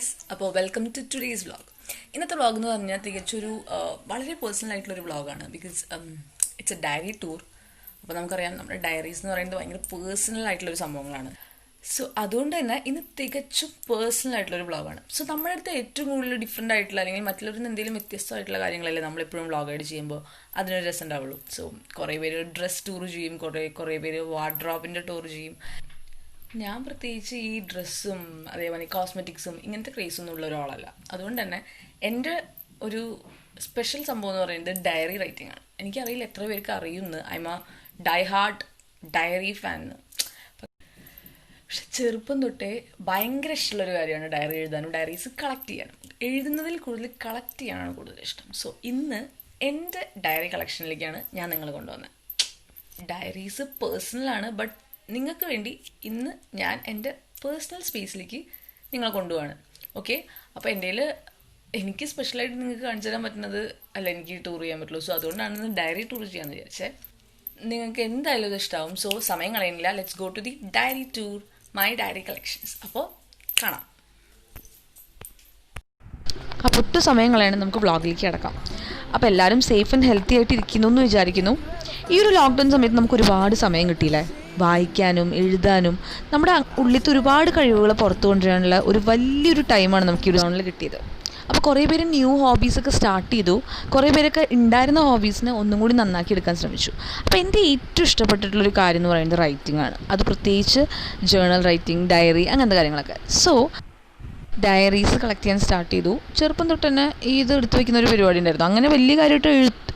Guys, അപ്പോൾ welcome to today's vlog. ഇന്നത്തെ vlog എന്ന് പറഞ്ഞാൽ തികച്ചൊരു വളരെ പേഴ്സണൽ ആയിട്ടുള്ളൊരു വ്ളോഗാണ്. Because it's a diary tour. അപ്പോൾ നമുക്കറിയാം നമ്മുടെ ഡയറീസ് എന്ന് പറയുന്നത് ഭയങ്കര പേഴ്സണൽ ആയിട്ടുള്ളൊരു സംഭവങ്ങളാണ്. സോ അതുകൊണ്ട് തന്നെ ഇന്ന് തികച്ചും പേഴ്സണൽ ആയിട്ടുള്ളൊരു വ്ളോഗാണ്. സോ നമ്മുടെ അടുത്ത് ഏറ്റവും കൂടുതൽ ഡിഫറെൻ്റ് ആയിട്ടുള്ള അല്ലെങ്കിൽ മറ്റുള്ളവരിൽ നിന്ന് എന്തെങ്കിലും വ്യത്യസ്തമായിട്ടുള്ള കാര്യങ്ങളല്ലേ നമ്മളെപ്പോഴും വ്ളോഗായിട്ട് ചെയ്യുമ്പോൾ അതിനൊരു രസം ഉണ്ടാവുള്ളൂ. സോ കുറേ പേര് ഡ്രസ് ടൂർ ചെയ്യും, കുറേ പേര് വാർഡ്രോബിൻ്റെ ടൂർ ചെയ്യും. ഞാൻ പ്രത്യേകിച്ച് ഈ ഡ്രസ്സും അതേപോലെ കോസ്മെറ്റിക്സും ഇങ്ങനത്തെ ക്രേസൊന്നും ഉള്ള ഒരാളല്ല. അതുകൊണ്ട് തന്നെ എൻ്റെ ഒരു സ്പെഷ്യൽ സംഭവം എന്ന് പറയുന്നത് ഡയറി റൈറ്റിംഗ് ആണ്. എനിക്കറിയില്ല എത്ര പേർക്ക് അറിയുമെന്ന്. I am a die hard diary fan എന്ന്. പക്ഷെ ചെറുപ്പം തൊട്ടേ ഭയങ്കര ഇഷ്ടമുള്ളൊരു കാര്യമാണ് ഡയറി എഴുതാനും ഡയറീസ് കളക്ട് ചെയ്യാനും. എഴുതുന്നതിൽ കൂടുതൽ കളക്ട് ചെയ്യാനാണ് കൂടുതൽ ഇഷ്ടം. സോ ഇന്ന് എൻ്റെ ഡയറി കളക്ഷനിലേക്കാണ് ഞാൻ നിങ്ങളെ കൊണ്ടുവന്നത്. ഡയറീസ് പേഴ്സണലാണ്, ബട്ട് നിങ്ങൾക്ക് വേണ്ടി ഇന്ന് ഞാൻ എൻ്റെ പേഴ്സണൽ സ്പേസിലേക്ക് നിങ്ങളെ കൊണ്ടുപോവാണ്. ഓക്കെ, അപ്പോൾ എൻ്റെ എനിക്ക് സ്പെഷ്യലായിട്ട് നിങ്ങൾക്ക് കാണിച്ചു തരാൻ പറ്റുന്നത് അല്ല, എനിക്ക് ടൂർ ചെയ്യാൻ പറ്റുള്ളൂ. സോ അതുകൊണ്ടാണ് ഇന്ന് ഡയറി ടൂർ ചെയ്യാമെന്ന് വിചാരിച്ചത്. നിങ്ങൾക്ക് എന്തായാലും ഇത് ഇഷ്ടമാവും. സോ സമയം കളയുന്നില്ല, let's go to the diary tour, my diary collections. അപ്പോൾ കാണാം. അപ്പോൾ ഒട്ടും സമയം കളയാണ്, നമുക്ക് വ്ളോഗിലേക്ക് കിടക്കാം. അപ്പോൾ എല്ലാവരും സേഫ് ആൻഡ് ഹെൽത്തി ആയിട്ട് ഇരിക്കുന്നു എന്ന് വിചാരിക്കുന്നു. ഈ ഒരു ലോക്ക്ഡൗൺ സമയത്ത് നമുക്ക് ഒരുപാട് സമയം കിട്ടിയില്ലേ, വായിക്കാനും എഴുതാനും നമ്മുടെ ഉള്ളിലത്തെ ഒരുപാട് കഴിവുകൾ പുറത്തു കൊണ്ടുവരാനുള്ള ഒരു വലിയൊരു ടൈമാണ് നമുക്ക് ഈ ലോണിൽ കിട്ടിയത്. അപ്പോൾ കുറേ പേര് ന്യൂ ഹോബീസൊക്കെ സ്റ്റാർട്ട് ചെയ്തു, കുറേ പേരൊക്കെ ഉണ്ടായിരുന്ന ഹോബീസിനെ ഒന്നും കൂടി നന്നാക്കി എടുക്കാൻ ശ്രമിച്ചു. അപ്പോൾ എൻ്റെ ഏറ്റവും ഇഷ്ടപ്പെട്ടിട്ടുള്ളൊരു കാര്യം എന്ന് പറയുന്നത് റൈറ്റിംഗ് ആണ്. അത് പ്രത്യേകിച്ച് ജേർണൽ റൈറ്റിംഗ്, ഡയറി, അങ്ങനത്തെ കാര്യങ്ങളൊക്കെ. സോ ഡയറീസ് കളക്ട് ചെയ്യാൻ സ്റ്റാർട്ട് ചെയ്തു. ചെറുപ്പം തൊട്ട് തന്നെ ഇത് എടുത്തു വയ്ക്കുന്ന ഒരു പരിപാടി ഉണ്ടായിരുന്നു. അങ്ങനെ വലിയ കാര്യമായിട്ട്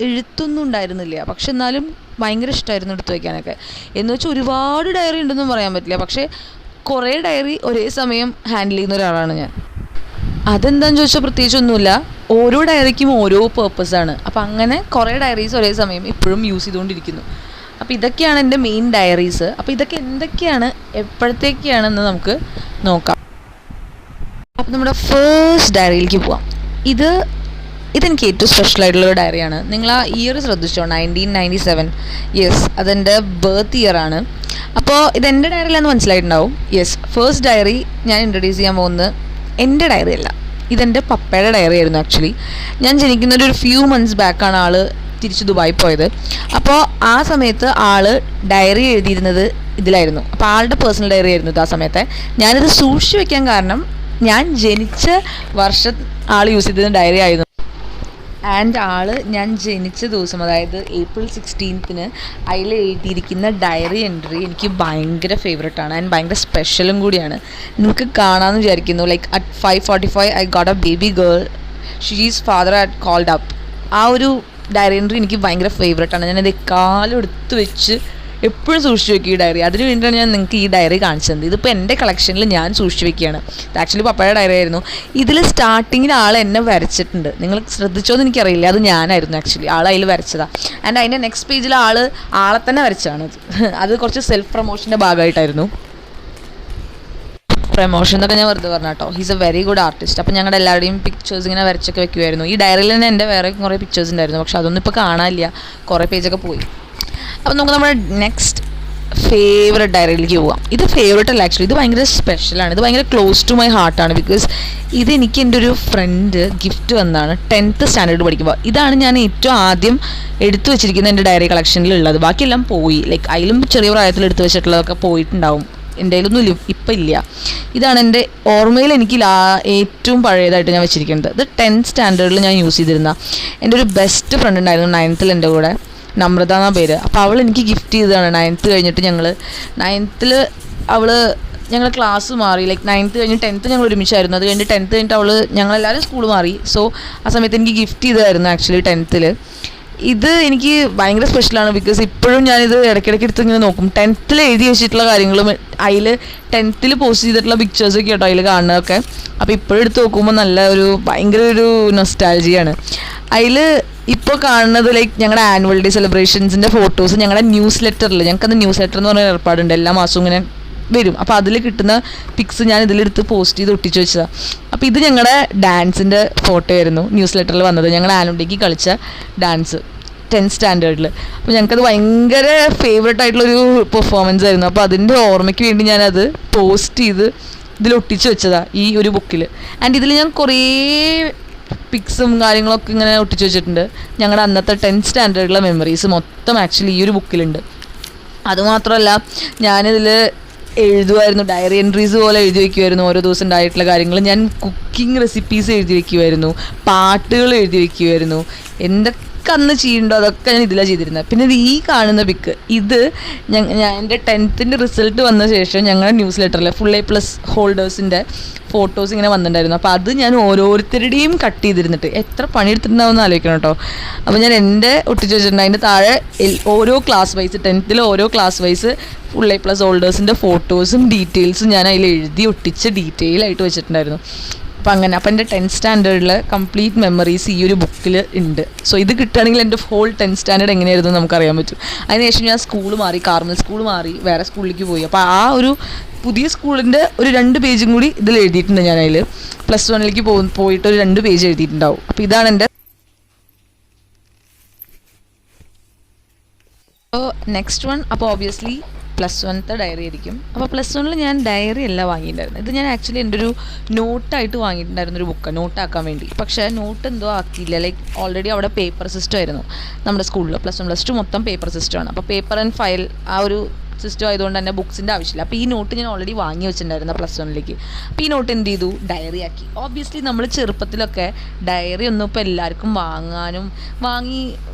എഴുത്തൊന്നും ഉണ്ടായിരുന്നില്ല, പക്ഷെ എന്നാലും ഭയങ്കര ഇഷ്ടമായിരുന്നു എടുത്തു വയ്ക്കാനൊക്കെ. എന്ന് വെച്ചാൽ ഒരുപാട് ഡയറി ഉണ്ടെന്നും പറയാൻ പറ്റില്ല, പക്ഷേ കുറേ ഡയറി ഒരേ സമയം ഹാൻഡിൽ ചെയ്യുന്ന ഒരാളാണ് ഞാൻ. അതെന്താണെന്ന് ചോദിച്ചാൽ പ്രത്യേകിച്ചൊന്നുമില്ല, ഓരോ ഡയറിക്കും ഓരോ പേർപ്പസാണ്. അപ്പോൾ അങ്ങനെ കുറേ ഡയറീസ് ഒരേ സമയം ഇപ്പോഴും യൂസ് ചെയ്തുകൊണ്ടിരിക്കുന്നു. അപ്പോൾ ഇതൊക്കെയാണ് എൻ്റെ മെയിൻ ഡയറീസ്. അപ്പോൾ ഇതൊക്കെ എന്തൊക്കെയാണ്, എപ്പോഴത്തേക്കാണെന്ന് നമുക്ക് നോക്കാം. അപ്പോൾ നമ്മുടെ ഫസ്റ്റ് ഡയറിയിലേക്ക് പോവാം. ഇതെനിക്ക് ഏറ്റവും സ്പെഷ്യലായിട്ടുള്ളൊരു ഡയറിയാണ്. നിങ്ങൾ ആ ഇയർ ശ്രദ്ധിച്ചോ, 1997. യെസ്, അതെൻ്റെ ബർത്ത് ഇയറാണ്. അപ്പോൾ ഇതെൻ്റെ ഡയറിയിലാണെന്ന് മനസ്സിലായിട്ടുണ്ടാവും. യെസ്, ഫസ്റ്റ് ഡയറി ഞാൻ ഇൻട്രൊഡ്യൂസ് ചെയ്യാൻ പോകുന്നത് എൻ്റെ ഡയറി അല്ല, ഇതെൻ്റെ പപ്പയുടെ ഡയറി ആയിരുന്നു. ആക്ച്വലി ഞാൻ ജനിക്കുന്നൊരു ഫ്യൂ മന്ത്സ് ബാക്കാണ് ആൾ തിരിച്ച് ദുബായി പോയത്. അപ്പോൾ ആ സമയത്ത് ആൾ ഡയറി എഴുതിയിരുന്നത് ഇതിലായിരുന്നു. അപ്പോൾ ആളുടെ പേഴ്സണൽ ഡയറി ആയിരുന്നു ഇത്. ആ സമയത്തെ ഞാനിത് സൂക്ഷിച്ച് വെക്കാൻ കാരണം ഞാൻ ജനിച്ച വർഷം ആൾ യൂസ് ചെയ്തിരുന്ന ഡയറി ആയിരുന്നു. ആൻഡ് ഞാൻ ജനിച്ച ദിവസം, അതായത് April 16 അതിൽ എഴുതിയിരിക്കുന്ന ഡയറി എൻട്രി എനിക്ക് ഭയങ്കര ഫേവറേറ്റാണ് ആൻഡ് ഭയങ്കര സ്പെഷ്യലും കൂടിയാണ്. നിങ്ങൾക്ക് കാണാമെന്ന് വിചാരിക്കുന്നു. Like at 5:45 I got a baby girl, she's father had called up. ആ ഒരു ഡയറി എൻട്രി എനിക്ക് ഭയങ്കര ഫേവറേറ്റാണ്. ഞാനത് കാലം എടുത്ത് വെച്ച് എപ്പോഴും സൂക്ഷിച്ച് വെക്കും ഈ ഡയറി. അതിന് വേണ്ടിയാണ് ഞാൻ നിങ്ങൾക്ക് ഈ ഡയറി കാണിച്ചത്. ഇതിപ്പോൾ എൻ്റെ കളക്ഷനിൽ ഞാൻ സൂക്ഷിച്ച് വെക്കുകയാണ്. ഇത് ആക്ച്വലി പപ്പയുടെ ഡയറി ആയിരുന്നു. ഇതിൽ സ്റ്റാർട്ടിങ്ങിൽ ആൾ എന്നെ വരച്ചിട്ടുണ്ട്. നിങ്ങൾ ശ്രദ്ധിച്ചോന്ന് എനിക്കറിയില്ല, അത് ഞാനായിരുന്നു ആക്ച്വലി. ആൾ അതിൽ വരച്ചതാണ്. ആൻഡ് അതിൻ്റെ നെക്സ്റ്റ് പേജിൽ ആളെ തന്നെ വരച്ചതാണ്. അത് കുറച്ച് സെൽഫ് പ്രൊമോഷൻ്റെ ഭാഗമായിട്ടായിരുന്നു. പ്രൊമോഷൻ എന്നൊക്കെ ഞാൻ വെറുതെ പറഞ്ഞ കേട്ടോ. He's A very good artist. അപ്പോൾ ഞങ്ങളുടെ എല്ലാവരുടെയും പിക്ചേഴ്സ് ഇങ്ങനെ വരച്ചൊക്കെ വെക്കുമായിരുന്നു. ഈ ഡയറിയിൽ തന്നെ എൻ്റെ വേറെ കുറേ പിക്ചേഴ്സ് ഉണ്ടായിരുന്നു, പക്ഷെ അതൊന്നും ഇപ്പോൾ കാണാനില്ല, കുറേ പേജൊക്കെ പോയി. അപ്പോൾ നമുക്ക് നമ്മുടെ നെക്സ്റ്റ് ഫേവറേറ്റ് ഡയറിയിലേക്ക് പോവാം. ഇത് ഫേവറേറ്റ് അല്ല ആക്ച്വലി, ഇത് ഭയങ്കര സ്പെഷ്യലാണ്. ഇത് ഭയങ്കര ക്ലോസ് ടു മൈ ഹാർട്ടാണ്. ബിക്കോസ് ഇതെനിക്ക് എൻ്റെ ഒരു ഫ്രണ്ട് ഗിഫ്റ്റ് വന്നതാണ് 10th സ്റ്റാൻഡേർഡ് പഠിക്കുമ്പോൾ. ഇതാണ് ഞാൻ ഏറ്റവും ആദ്യം എടുത്തു വെച്ചിരിക്കുന്ന എൻ്റെ ഡയറി കളക്ഷനിലുള്ളത്. ബാക്കിയെല്ലാം പോയി, ലൈക്ക് അതിലും ചെറിയ പ്രായത്തിൽ എടുത്തു വെച്ചിട്ടുള്ളതൊക്കെ പോയിട്ടുണ്ടാവും. എൻ്റെ കയ്യിലൊന്നും ഇപ്പം ഇല്ല. ഇതാണ് എൻ്റെ ഓർമ്മയിൽ എനിക്ക് ഏറ്റവും പഴയതായിട്ട് ഞാൻ വെച്ചിരിക്കുന്നത്. ഇത് 10th സ്റ്റാൻഡേർഡിൽ ഞാൻ യൂസ് ചെയ്തിരുന്ന എൻ്റെ ഒരു ബെസ്റ്റ് ഫ്രണ്ട് ഉണ്ടായിരുന്നു 9th എൻ്റെ കൂടെ, നമ്രത എന്നാ പേര്. അപ്പോൾ അവൾ എനിക്ക് ഗിഫ്റ്റ് ചെയ്തതാണ്. 9th കഴിഞ്ഞിട്ട് ഞങ്ങൾ ഞങ്ങൾ ക്ലാസ് മാറി. ലൈക്ക് 9th കഴിഞ്ഞ് 10th ഞങ്ങൾ ഒരുമിച്ചായിരുന്നു. അത് കഴിഞ്ഞ് 10th കഴിഞ്ഞിട്ട് ഞങ്ങളെല്ലാവരും സ്കൂൾ മാറി. സോ ആ സമയത്ത് എനിക്ക് ഗിഫ്റ്റ് ചെയ്തതായിരുന്നു ആക്ച്വലി 10th. ഇത് എനിക്ക് ഭയങ്കര സ്പെഷ്യലാണ്. ബിക്കോസ് ഇപ്പോഴും ഞാനിത് ഇടയ്ക്കിടയ്ക്ക് എടുത്ത് ഇങ്ങനെ നോക്കും. 10th എഴുതി വെച്ചിട്ടുള്ള കാര്യങ്ങളും അതിൽ 10th പോസ്റ്റ് ചെയ്തിട്ടുള്ള പിക്ചേഴ്സൊക്കെ കേട്ടോ അതിൽ കാണുന്നതൊക്കെ. അപ്പോൾ ഇപ്പോഴും എടുത്ത് നോക്കുമ്പോൾ നല്ല ഭയങ്കര ഒരു നൊസ്റ്റാൾജിയാണ്. അതിൽ ഇപ്പോൾ കാണുന്നത് ലൈക്ക് ഞങ്ങളുടെ ആനുവൽ ഡേ സെലിബ്രേഷൻസിൻ്റെ ഫോട്ടോസ് ഞങ്ങളുടെ ന്യൂസ് ലെറ്ററിൽ, ഞങ്ങൾക്കത് ന്യൂസ് ലെറ്റർ എന്ന് പറയുന്ന ഏർപ്പാടുണ്ട്, എല്ലാ മാസവും ഇങ്ങനെ വരും. അപ്പോൾ അതിൽ കിട്ടുന്ന പിക്സ് ഞാൻ ഇതിലെടുത്ത് പോസ്റ്റ് ചെയ്ത് ഒട്ടിച്ച് വെച്ചതാണ്. അപ്പോൾ ഇത് ഞങ്ങളുടെ ഡാൻസിൻ്റെ ഫോട്ടോ ആയിരുന്നു ന്യൂസ് ലെറ്ററിൽ വന്നത്. ഞങ്ങൾ ആനുവൽ ഡേക്ക് കളിച്ച ഡാൻസ് 10th സ്റ്റാൻഡേർഡിൽ. അപ്പോൾ ഞങ്ങൾക്കത് ഭയങ്കര ഫേവറേറ്റ് ആയിട്ടുള്ളൊരു പെർഫോമൻസ് ആയിരുന്നു. അപ്പോൾ അതിൻ്റെ ഓർമ്മയ്ക്ക് വേണ്ടി ഞാനത് പോസ്റ്റ് ചെയ്ത് ഇതിൽ ഒട്ടിച്ച് വെച്ചതാണ് ഈ ഒരു ബുക്കിൽ. ആൻഡ് ഇതിൽ ഞാൻ കുറേ പിക്സും കാര്യങ്ങളൊക്കെ ഇങ്ങനെ ഒട്ടിച്ച് വെച്ചിട്ടുണ്ട്. ഞങ്ങളുടെ അന്നത്തെ 10th സ്റ്റാൻഡേർഡിലെ മെമ്മറീസ് മൊത്തം ആക്ച്വലി ഈ ഒരു ബുക്കിലുണ്ട്. അതുമാത്രമല്ല ഞാനിതിൽ എഴുതുമായിരുന്നു, ഡയറി എൻട്രീസ് പോലെ എഴുതി വയ്ക്കുമായിരുന്നു ഓരോ ദിവസം ഉണ്ടായിട്ടുള്ള കാര്യങ്ങൾ. ഞാൻ കുക്കിംഗ് റെസിപ്പീസ് എഴുതി വയ്ക്കുമായിരുന്നു, പാട്ടുകൾ എഴുതി വയ്ക്കുമായിരുന്നു, എന്തൊക്കെ അന്ന് ചെയ്യുന്നുണ്ടോ അതൊക്കെ ഞാൻ ഇതിലാണ് ചെയ്തിരുന്നത്. പിന്നെ ഇത് ഈ കാണുന്ന പിക്ക്, ഇത് ഞാൻ എൻ്റെ 10th റിസൾട്ട് വന്ന ശേഷം ഞങ്ങളുടെ ന്യൂസ് ലെറ്ററിൽ full A+ ഹോൾഡേഴ്സിൻ്റെ ഫോട്ടോസ് ഇങ്ങനെ വന്നിട്ടുണ്ടായിരുന്നു. അപ്പോൾ അത് ഞാൻ ഓരോരുത്തരുടെയും കട്ട് ചെയ്തിരുന്നിട്ട് എത്ര പണിയെടുത്തിട്ടുണ്ടാവുമെന്ന് ആലോചിക്കണം കേട്ടോ. അപ്പോൾ ഞാൻ എൻ്റെ ഒട്ടിച്ച് വെച്ചിട്ടുണ്ട്. അതിൻ്റെ താഴെ ഓരോ ക്ലാസ് വൈസ് 10th ഓരോ ക്ലാസ് വൈസ് full A+ ഹോൾഡേഴ്സിൻ്റെ ഫോട്ടോസും ഡീറ്റെയിൽസും ഞാൻ അതിൽ എഴുതി ഒട്ടിച്ച് ഡീറ്റെയിൽ ആയിട്ട് വെച്ചിട്ടുണ്ടായിരുന്നു. അപ്പം അങ്ങനെ അപ്പോൾ എൻ്റെ 10th സ്റ്റാൻഡേർഡിൽ കംപ്ലീറ്റ് മെമ്മറീസ് ഈ ഒരു ബുക്കിൽ ഉണ്ട്. സോ ഇത് കിട്ടുകയാണെങ്കിൽ എൻ്റെ ഹോൾ 10th സ്റ്റാൻഡേർഡ് എങ്ങനെയായിരുന്നു നമുക്കറിയാൻ പറ്റും. അതിനുശേഷം ഞാൻ സ്കൂൾ മാറി, കാർമൽ സ്കൂൾ മാറി, വേറെ സ്കൂളിലേക്ക് പോയി. അപ്പോൾ ആ ഒരു പുതിയ സ്കൂളിൻ്റെ ഒരു 2 പേജും കൂടി ഇതിൽ എഴുതിയിട്ടുണ്ട്. ഞാൻ അതിൽ +1ലേക്ക് പോയിട്ട് ഒരു 2 പേജ് എഴുതിയിട്ടുണ്ടാവും. അപ്പോൾ ഇതാണ് എൻ്റെ. അപ്പോൾ നെക്സ്റ്റ് വൺ, അപ്പോൾ ഓബിയസ്ലി +1ത്തെ ഡയറി ആയിരിക്കും. അപ്പോൾ +1 ഞാൻ ഡയറി അല്ല വാങ്ങിയിട്ടുണ്ടായിരുന്നു. ഇത് ഞാൻ ആക്ച്വലി എൻ്റെ ഒരു നോട്ടായിട്ട് വാങ്ങിയിട്ടുണ്ടായിരുന്നൊരു ബുക്ക്, നോട്ടാക്കാൻ വേണ്ടി. പക്ഷേ നോട്ട് എന്തോ ആക്കിയില്ല. ലൈക്ക് ഓൾറെഡി അവിടെ പേപ്പർ സിസ്റ്റം ആയിരുന്നു നമ്മുടെ സ്കൂളിൽ. +1 +2 മൊത്തം പേപ്പർ സിസ്റ്റമാണ്. അപ്പോൾ പേപ്പർ ആൻഡ് ഫയൽ ആ ഒരു സിസ്റ്റം ആയതുകൊണ്ട് തന്നെ ബുക്സിൻ്റെ ആവശ്യമില്ല. അപ്പോൾ ഈ നോട്ട് ഞാൻ ഓൾറെഡി വാങ്ങി വെച്ചിട്ടുണ്ടായിരുന്നു +1ലേക്ക്. അപ്പോൾ ഈ നോട്ട് എന്ത് ചെയ്തു, ഡയറി ആക്കി. ഓബ്വിയസ്ലി നമ്മൾ ചെറുപ്പത്തിലൊക്കെ ഡയറി ഒന്നും ഇപ്പോൾ എല്ലാവർക്കും വാങ്ങി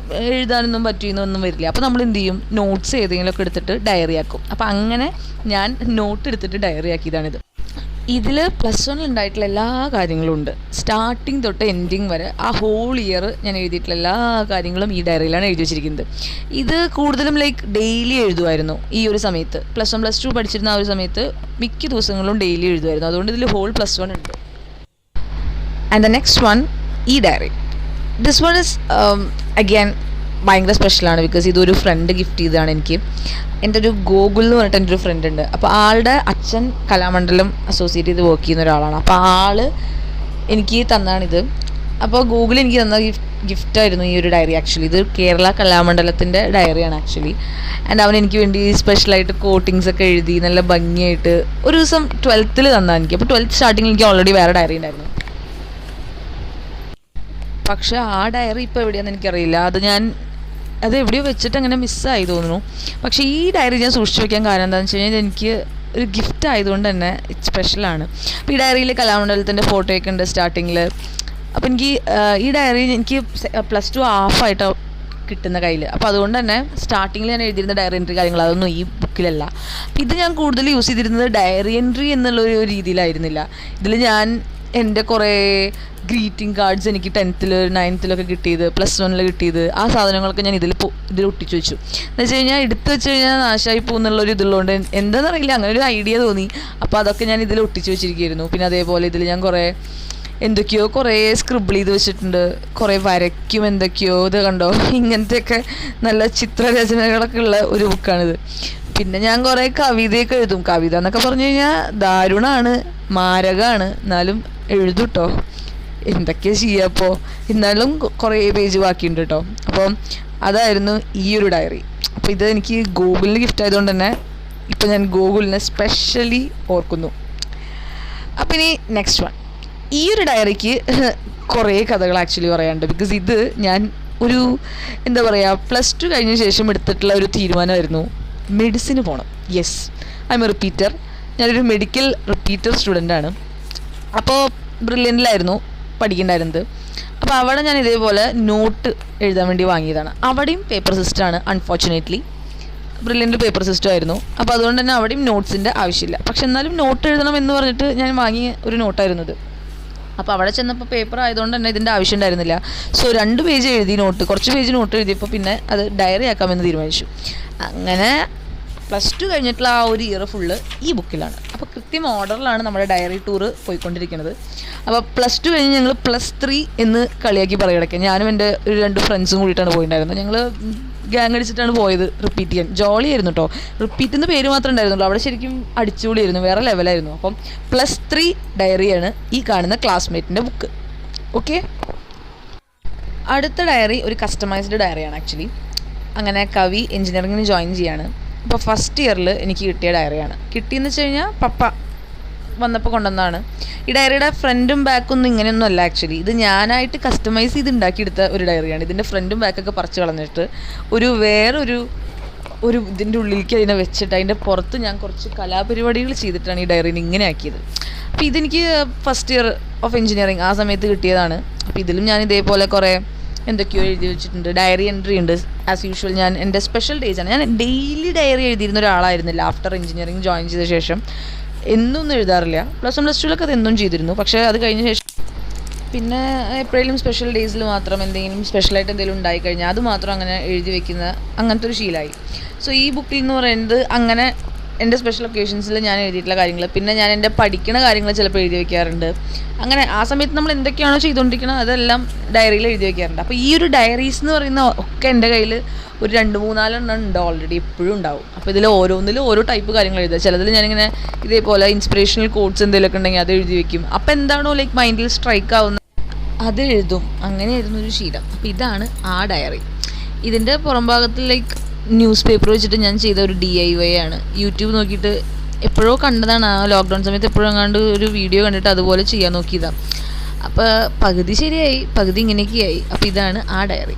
എഴുതാനൊന്നും പറ്റിയെന്നൊന്നും വരില്ല. അപ്പോൾ നമ്മൾ എന്ത് ചെയ്യും, നോട്ട്സ് ഏതെങ്കിലുമൊക്കെ എടുത്തിട്ട് ഡയറി ആക്കും. അപ്പോൾ അങ്ങനെ ഞാൻ നോട്ട് എടുത്തിട്ട് ഡയറി ആക്കിയതാണിത്. ഇതിൽ +1 ഉണ്ടായിട്ടുള്ള എല്ലാ കാര്യങ്ങളും ഉണ്ട്. സ്റ്റാർട്ടിങ് തൊട്ട് എൻഡിങ് വരെ ആ ഹോൾ ഇയർ ഞാൻ എഴുതിയിട്ടുള്ള എല്ലാ കാര്യങ്ങളും ഈ ഡയറിയിലാണ് എഴുതി വെച്ചിരിക്കുന്നത്. ഇത് കൂടുതലും ലൈക്ക് ഡെയിലി എഴുതുമായിരുന്നു ഈ ഒരു സമയത്ത്. +1 +2 പഠിച്ചിരുന്ന ആ ഒരു സമയത്ത് മിക്ക ദിവസങ്ങളും ഡെയിലി എഴുതുമായിരുന്നു. അതുകൊണ്ട് ഇതിൽ ഹോൾ +1 ഉണ്ട്. ആൻഡ് ദ നെക്സ്റ്റ് വൺ, ഈ diary. This one is again ഭയങ്കര സ്പെഷ്യലാണ്. ബിക്കോസ് ഇതൊരു ഫ്രണ്ട് ഗിഫ്റ്റ് ചെയ്തതാണ് എനിക്ക്. എൻ്റെ ഒരു ഗോകുൽ എന്ന് പറഞ്ഞിട്ട് എൻ്റെ ഒരു ഫ്രണ്ട് ഉണ്ട്. അപ്പോൾ ആളുടെ അച്ഛൻ കലാമണ്ഡലം അസോസിയേറ്റ് ചെയ്ത് വർക്ക് ചെയ്യുന്ന ഒരാളാണ്. അപ്പോൾ ആൾ എനിക്ക് തന്നാണിത്. അപ്പോൾ ഗൂഗിൾ എനിക്ക് തന്ന ഗിഫ്റ്റായിരുന്നു ഈ ഒരു ഡയറി. ആക്ച്വലി ഇത് കേരള കലാമണ്ഡലത്തിൻ്റെ ഡയറിയാണ് ആക്ച്വലി. ആൻഡ് അവൻ എനിക്ക് വേണ്ടി സ്പെഷ്യലായിട്ട് കോട്ടിങ്സ് ഒക്കെ എഴുതി നല്ല ഭംഗിയായിട്ട് ഒരു ദിവസം 12th തന്നാൽ എനിക്ക്. അപ്പോൾ 12th സ്റ്റാർട്ടിങ്ങിൽ എനിക്ക് ഓൾറെഡി വേറെ ഡയറി ഉണ്ടായിരുന്നു. പക്ഷേ ആ ഡയറി ഇപ്പോൾ എവിടെയാണെന്ന് എനിക്കറിയില്ല. അത് എവിടെയോ വെച്ചിട്ട് അങ്ങനെ മിസ്സായി തോന്നുന്നു. പക്ഷേ ഈ ഡയറി ഞാൻ സൂക്ഷിച്ച് വയ്ക്കാൻ കാരണം എന്താണെന്ന് വെച്ച് കഴിഞ്ഞാൽ എനിക്ക് ഒരു ഗിഫ്റ്റ് ആയതുകൊണ്ട് തന്നെ സ്പെഷ്യലാണ്. അപ്പോൾ ഈ ഡയറിയിൽ കലാമണ്ഡലത്തിൻ്റെ ഫോട്ടോയൊക്കെ ഉണ്ട് സ്റ്റാർട്ടിങ്ങിൽ. അപ്പോൾ എനിക്ക് ഈ ഡയറി എനിക്ക് +2 ഹാഫായിട്ട് കിട്ടുന്ന കയ്യിൽ. അപ്പോൾ അതുകൊണ്ട് തന്നെ സ്റ്റാർട്ടിങ്ങിൽ ഞാൻ എഴുതിയിരുന്ന ഡയറി എൻട്രി കാര്യങ്ങൾ അതൊന്നും ഈ ബുക്കിലല്ല. അപ്പോൾ ഇത് ഞാൻ കൂടുതൽ യൂസ് ചെയ്തിരുന്നത് ഡയറി എൻട്രി എന്നുള്ളൊരു രീതിയിലായിരുന്നില്ല. ഇതിൽ ഞാൻ എൻ്റെ കുറേ ഗ്രീറ്റിംഗ് കാർഡ്സ് എനിക്ക് 10th 9th കിട്ടിയത്, +1 കിട്ടിയത്, ആ സാധനങ്ങളൊക്കെ ഞാൻ ഇതിൽ ഒട്ടിച്ചു വെച്ചു. എന്ന് വെച്ച് കഴിഞ്ഞാൽ എടുത്ത് വെച്ച് കഴിഞ്ഞാൽ നാശമായി പോകുന്നുള്ളൊരു ഇതുള്ളതുകൊണ്ട് എന്താണെന്നറിയില്ല, അങ്ങനെ ഒരു ഐഡിയ തോന്നി. അപ്പോൾ അതൊക്കെ ഞാൻ ഇതിൽ ഒട്ടിച്ചു വെച്ചിരിക്കുകയായിരുന്നു. പിന്നെ അതേപോലെ ഇതിൽ ഞാൻ കുറേ സ്ക്രിബിൾ ചെയ്ത് വെച്ചിട്ടുണ്ട്. കുറേ വരയ്ക്കും എന്തൊക്കെയോ. ഇത് കണ്ടോ, ഇങ്ങനത്തെയൊക്കെ നല്ല ചിത്രരചനകളൊക്കെ ഉള്ള ഒരു ബുക്കാണിത്. പിന്നെ ഞാൻ കുറേ കവിതയൊക്കെ എഴുതും. കവിത എന്നൊക്കെ പറഞ്ഞു കഴിഞ്ഞാൽ ദാരുണമാണ്, മാരകമാണ്, എന്നാലും എഴുതും കേട്ടോ. എന്തൊക്കെയാണ് ചെയ്യുക. എന്നാലും കുറേ പേജ് ബാക്കിയുണ്ട് കേട്ടോ. അപ്പം അതായിരുന്നു ഈ ഒരു ഡയറി. അപ്പോൾ ഇത് എനിക്ക് ഗൂഗിളിന് ഗിഫ്റ്റ് ആയതുകൊണ്ട് തന്നെ ഇപ്പോൾ ഞാൻ ഗൂഗിളിനെ സ്പെഷ്യലി ഓർക്കുന്നു. അപ്പം ഇനി നെക്സ്റ്റ് വൺ, ഈ ഒരു ഡയറിക്ക് കുറേ കഥകൾ ആക്ച്വലി പറയാനുണ്ട്. ബിക്കോസ് ഇത് ഞാൻ ഒരു എന്താ പറയുക +2 കഴിഞ്ഞ ശേഷം എടുത്തിട്ടുള്ള ഒരു തീരുമാനമായിരുന്നു മെഡിസിന് പോകണം. Yes, I am A repeater. ഞാനൊരു മെഡിക്കൽ റിപ്പീറ്റർ സ്റ്റുഡൻ്റാണ്. അപ്പോൾ ബ്രില്യൻറ്റിലായിരുന്നു പഠിക്കേണ്ടായിരുന്നത്. അപ്പോൾ അവിടെ ഞാൻ ഇതേപോലെ നോട്ട് എഴുതാൻ വേണ്ടി വാങ്ങിയതാണ്. അവിടെയും പേപ്പർ സിസ്റ്റമാണ്. അൺഫോർച്ചുനേറ്റ്ലി ബ്രില്യൻറ്റ് പേപ്പർ സിസ്റ്റം ആയിരുന്നു. അപ്പോൾ അതുകൊണ്ട് തന്നെ അവിടെയും നോട്ട്സിൻ്റെ ആവശ്യമില്ല. പക്ഷെ എന്നാലും നോട്ട് എഴുതണം എന്ന് പറഞ്ഞിട്ട് ഞാൻ വാങ്ങിയ ഒരു നോട്ടായിരുന്നത്. അപ്പോൾ അവിടെ ചെന്നപ്പോൾ പേപ്പർ ആയതുകൊണ്ട് തന്നെ ഇതിൻ്റെ ആവശ്യം ഉണ്ടായിരുന്നില്ല. സോ 2 പേജ് എഴുതി നോട്ട്, കുറച്ച് പേജ് നോട്ട് എഴുതിയപ്പോൾ പിന്നെ അത് ഡയറി ആക്കാമെന്ന് തീരുമാനിച്ചു. അങ്ങനെ +2 കഴിഞ്ഞിട്ടുള്ള ആ ഒരു ഇയർ ഫുള്ള് ഈ ബുക്കിലാണ്. അപ്പോൾ കൃത്യം ഓർഡറിലാണ് നമ്മുടെ ഡയറി ടൂർ പോയിക്കൊണ്ടിരിക്കുന്നത്. അപ്പോൾ +2 കഴിഞ്ഞ് ഞങ്ങൾ +3 എന്ന് കളിയാക്കി പറയുകയൊക്കെ. ഞാനും എൻ്റെ ഒരു 2 ഫ്രണ്ട്സും കൂടിയിട്ടാണ് പോയിട്ടുണ്ടായിരുന്നത്. ഞങ്ങൾ ഗ്യാങ് അടിച്ചിട്ടാണ് പോയത് റിപ്പീറ്റ് ചെയ്യാൻ. ജോളി ആയിരുന്നു കേട്ടോ. റിപ്പീറ്റ് എന്ന് പേര് മാത്രമേ ഉണ്ടായിരുന്നുള്ളൂ. അവിടെ ശരിക്കും അടിച്ചുപൊളിയായിരുന്നു, വേറെ ലെവലായിരുന്നു. അപ്പം +3 ഡയറിയാണ് ഈ കാണുന്ന ക്ലാസ്മേറ്റിൻ്റെ ബുക്ക്. ഓക്കെ, അടുത്ത ഡയറി ഒരു കസ്റ്റമൈസ്ഡ് ഡയറിയാണ് ആക്ച്വലി. അങ്ങനെ കവി എഞ്ചിനീയറിങ്ങിന് ജോയിൻ ചെയ്യാണ്. അപ്പോൾ ഫസ്റ്റ് ഇയറിൽ എനിക്ക് കിട്ടിയ ഡയറിയാണ്. കിട്ടിയെന്ന് വെച്ച് കഴിഞ്ഞാൽ പപ്പ വന്നപ്പോൾ കൊണ്ടുവന്നതാണ്. ഈ ഡയറിയുടെ ഫ്രണ്ടും ബാക്കും ഒന്നും ഇങ്ങനെയൊന്നും അല്ല ആക്ച്വലി. ഇത് ഞാനായിട്ട് കസ്റ്റമൈസ് ചെയ്ത് ഉണ്ടാക്കിയെടുത്ത ഒരു ഡയറിയാണ്. ഇതിൻ്റെ ഫ്രണ്ടും ബാക്കൊക്കെ പറിച്ച് കളഞ്ഞിട്ട് വേറൊരു ഇതിൻ്റെ ഉള്ളിലേക്ക് അതിനെ വെച്ചിട്ട് അതിൻ്റെ പുറത്ത് ഞാൻ കുറച്ച് കലാപരിപാടികൾ ചെയ്തിട്ടാണ് ഈ ഡയറിനെ ഇങ്ങനെ ആക്കിയത്. അപ്പോൾ ഇതെനിക്ക് ഫസ്റ്റ് ഇയർ ഓഫ് എഞ്ചിനീയറിങ് ആ സമയത്ത് കിട്ടിയതാണ്. അപ്പോൾ ഇതിലും ഞാൻ ഇതേപോലെ കുറേ എന്തൊക്കെയോ എഴുതി വെച്ചിട്ടുണ്ട്. ഡയറി എൻട്രി ഉണ്ട് ആസ് യൂഷ്വൽ. ഞാൻ എൻ്റെ സ്പെഷ്യൽ ഡേയ്സാണ്. ഞാൻ ഡെയിലി ഡയറി എഴുതിയിരുന്ന ഒരാളായിരുന്നില്ല ആഫ്റ്റർ എഞ്ചിനീയറിങ് ജോയിൻ ചെയ്ത ശേഷം. എന്നൊന്നും എഴുതാറില്ല. +1 +2 അത് എന്നും ചെയ്തിരുന്നു. പക്ഷേ അത് കഴിഞ്ഞ ശേഷം പിന്നെ എപ്പോഴേലും സ്പെഷ്യൽ ഡേയ്സിൽ മാത്രം എന്തെങ്കിലും സ്പെഷ്യലായിട്ട് എന്തെങ്കിലും ഉണ്ടായിക്കഴിഞ്ഞാൽ അത് മാത്രം അങ്ങനെ എഴുതി വെക്കുന്ന അങ്ങനത്തെ ഒരു ശീലമായി. സോ ഈ ബുക്കിൽ എന്ന് പറയുന്നത് അങ്ങനെ എൻ്റെ സ്പെഷ്യൽ ഒക്കേഷൻസിൽ ഞാൻ എഴുതിയിട്ടുള്ള കാര്യങ്ങൾ, പിന്നെ ഞാൻ എൻ്റെ പഠിക്കുന്ന കാര്യങ്ങൾ ചിലപ്പോൾ എഴുതി വയ്ക്കാറുണ്ട്. അങ്ങനെ ആ സമയത്ത് നമ്മൾ എന്തൊക്കെയാണോ ചെയ്തുകൊണ്ടിരിക്കുന്നത് അതെല്ലാം ഡയറിയിൽ എഴുതി വയ്ക്കാറുണ്ട്. അപ്പോൾ ഈ ഒരു ഡയറീസ് എന്ന് പറയുന്ന ഒക്കെ എൻ്റെ കയ്യിൽ ഒരു 2-3-4 എണ്ണം ഉണ്ട് ഓൾറെഡി, എപ്പോഴും ഉണ്ടാവും. അപ്പോൾ ഇതിൽ ഓരോന്നിലും ഓരോ ടൈപ്പ് കാര്യങ്ങൾ എഴുതുക. ചിലതിൽ ഞാനിങ്ങനെ ഇതേപോലെ ഇൻസ്പിറേഷണൽ കോട്ട്സ് എന്തെങ്കിലുമൊക്കെ ഉണ്ടെങ്കിൽ അത് എഴുതി വയ്ക്കും. അപ്പോൾ എന്താണോ ലൈക്ക് മൈൻഡിൽ സ്ട്രൈക്ക് ആവുന്ന അത് എഴുതും. അങ്ങനെയായിരുന്നു ഒരു ശീലം. അപ്പോൾ ഇതാണ് ആ ഡയറി. ഇതിൻ്റെ പുറം ഭാഗത്തിൽ ലൈക്ക് ന്യൂസ് പേപ്പർ വെച്ചിട്ട് ഞാൻ ചെയ്ത ഒരു DIY ആണ്. യൂട്യൂബ് നോക്കിയിട്ട് എപ്പോഴോ കണ്ടതാണ്. ആ ലോക്ക്ഡൗൺ സമയത്ത് എപ്പോഴും അങ്ങാണ്ട് ഒരു വീഡിയോ കണ്ടിട്ട് അതുപോലെ ചെയ്യാൻ നോക്കിയതാണ്. അപ്പോൾ പകുതി ശരിയായി, പകുതി ഇങ്ങനെയൊക്കെയായി. അപ്പോൾ ഇതാണ് ആ ഡയറി.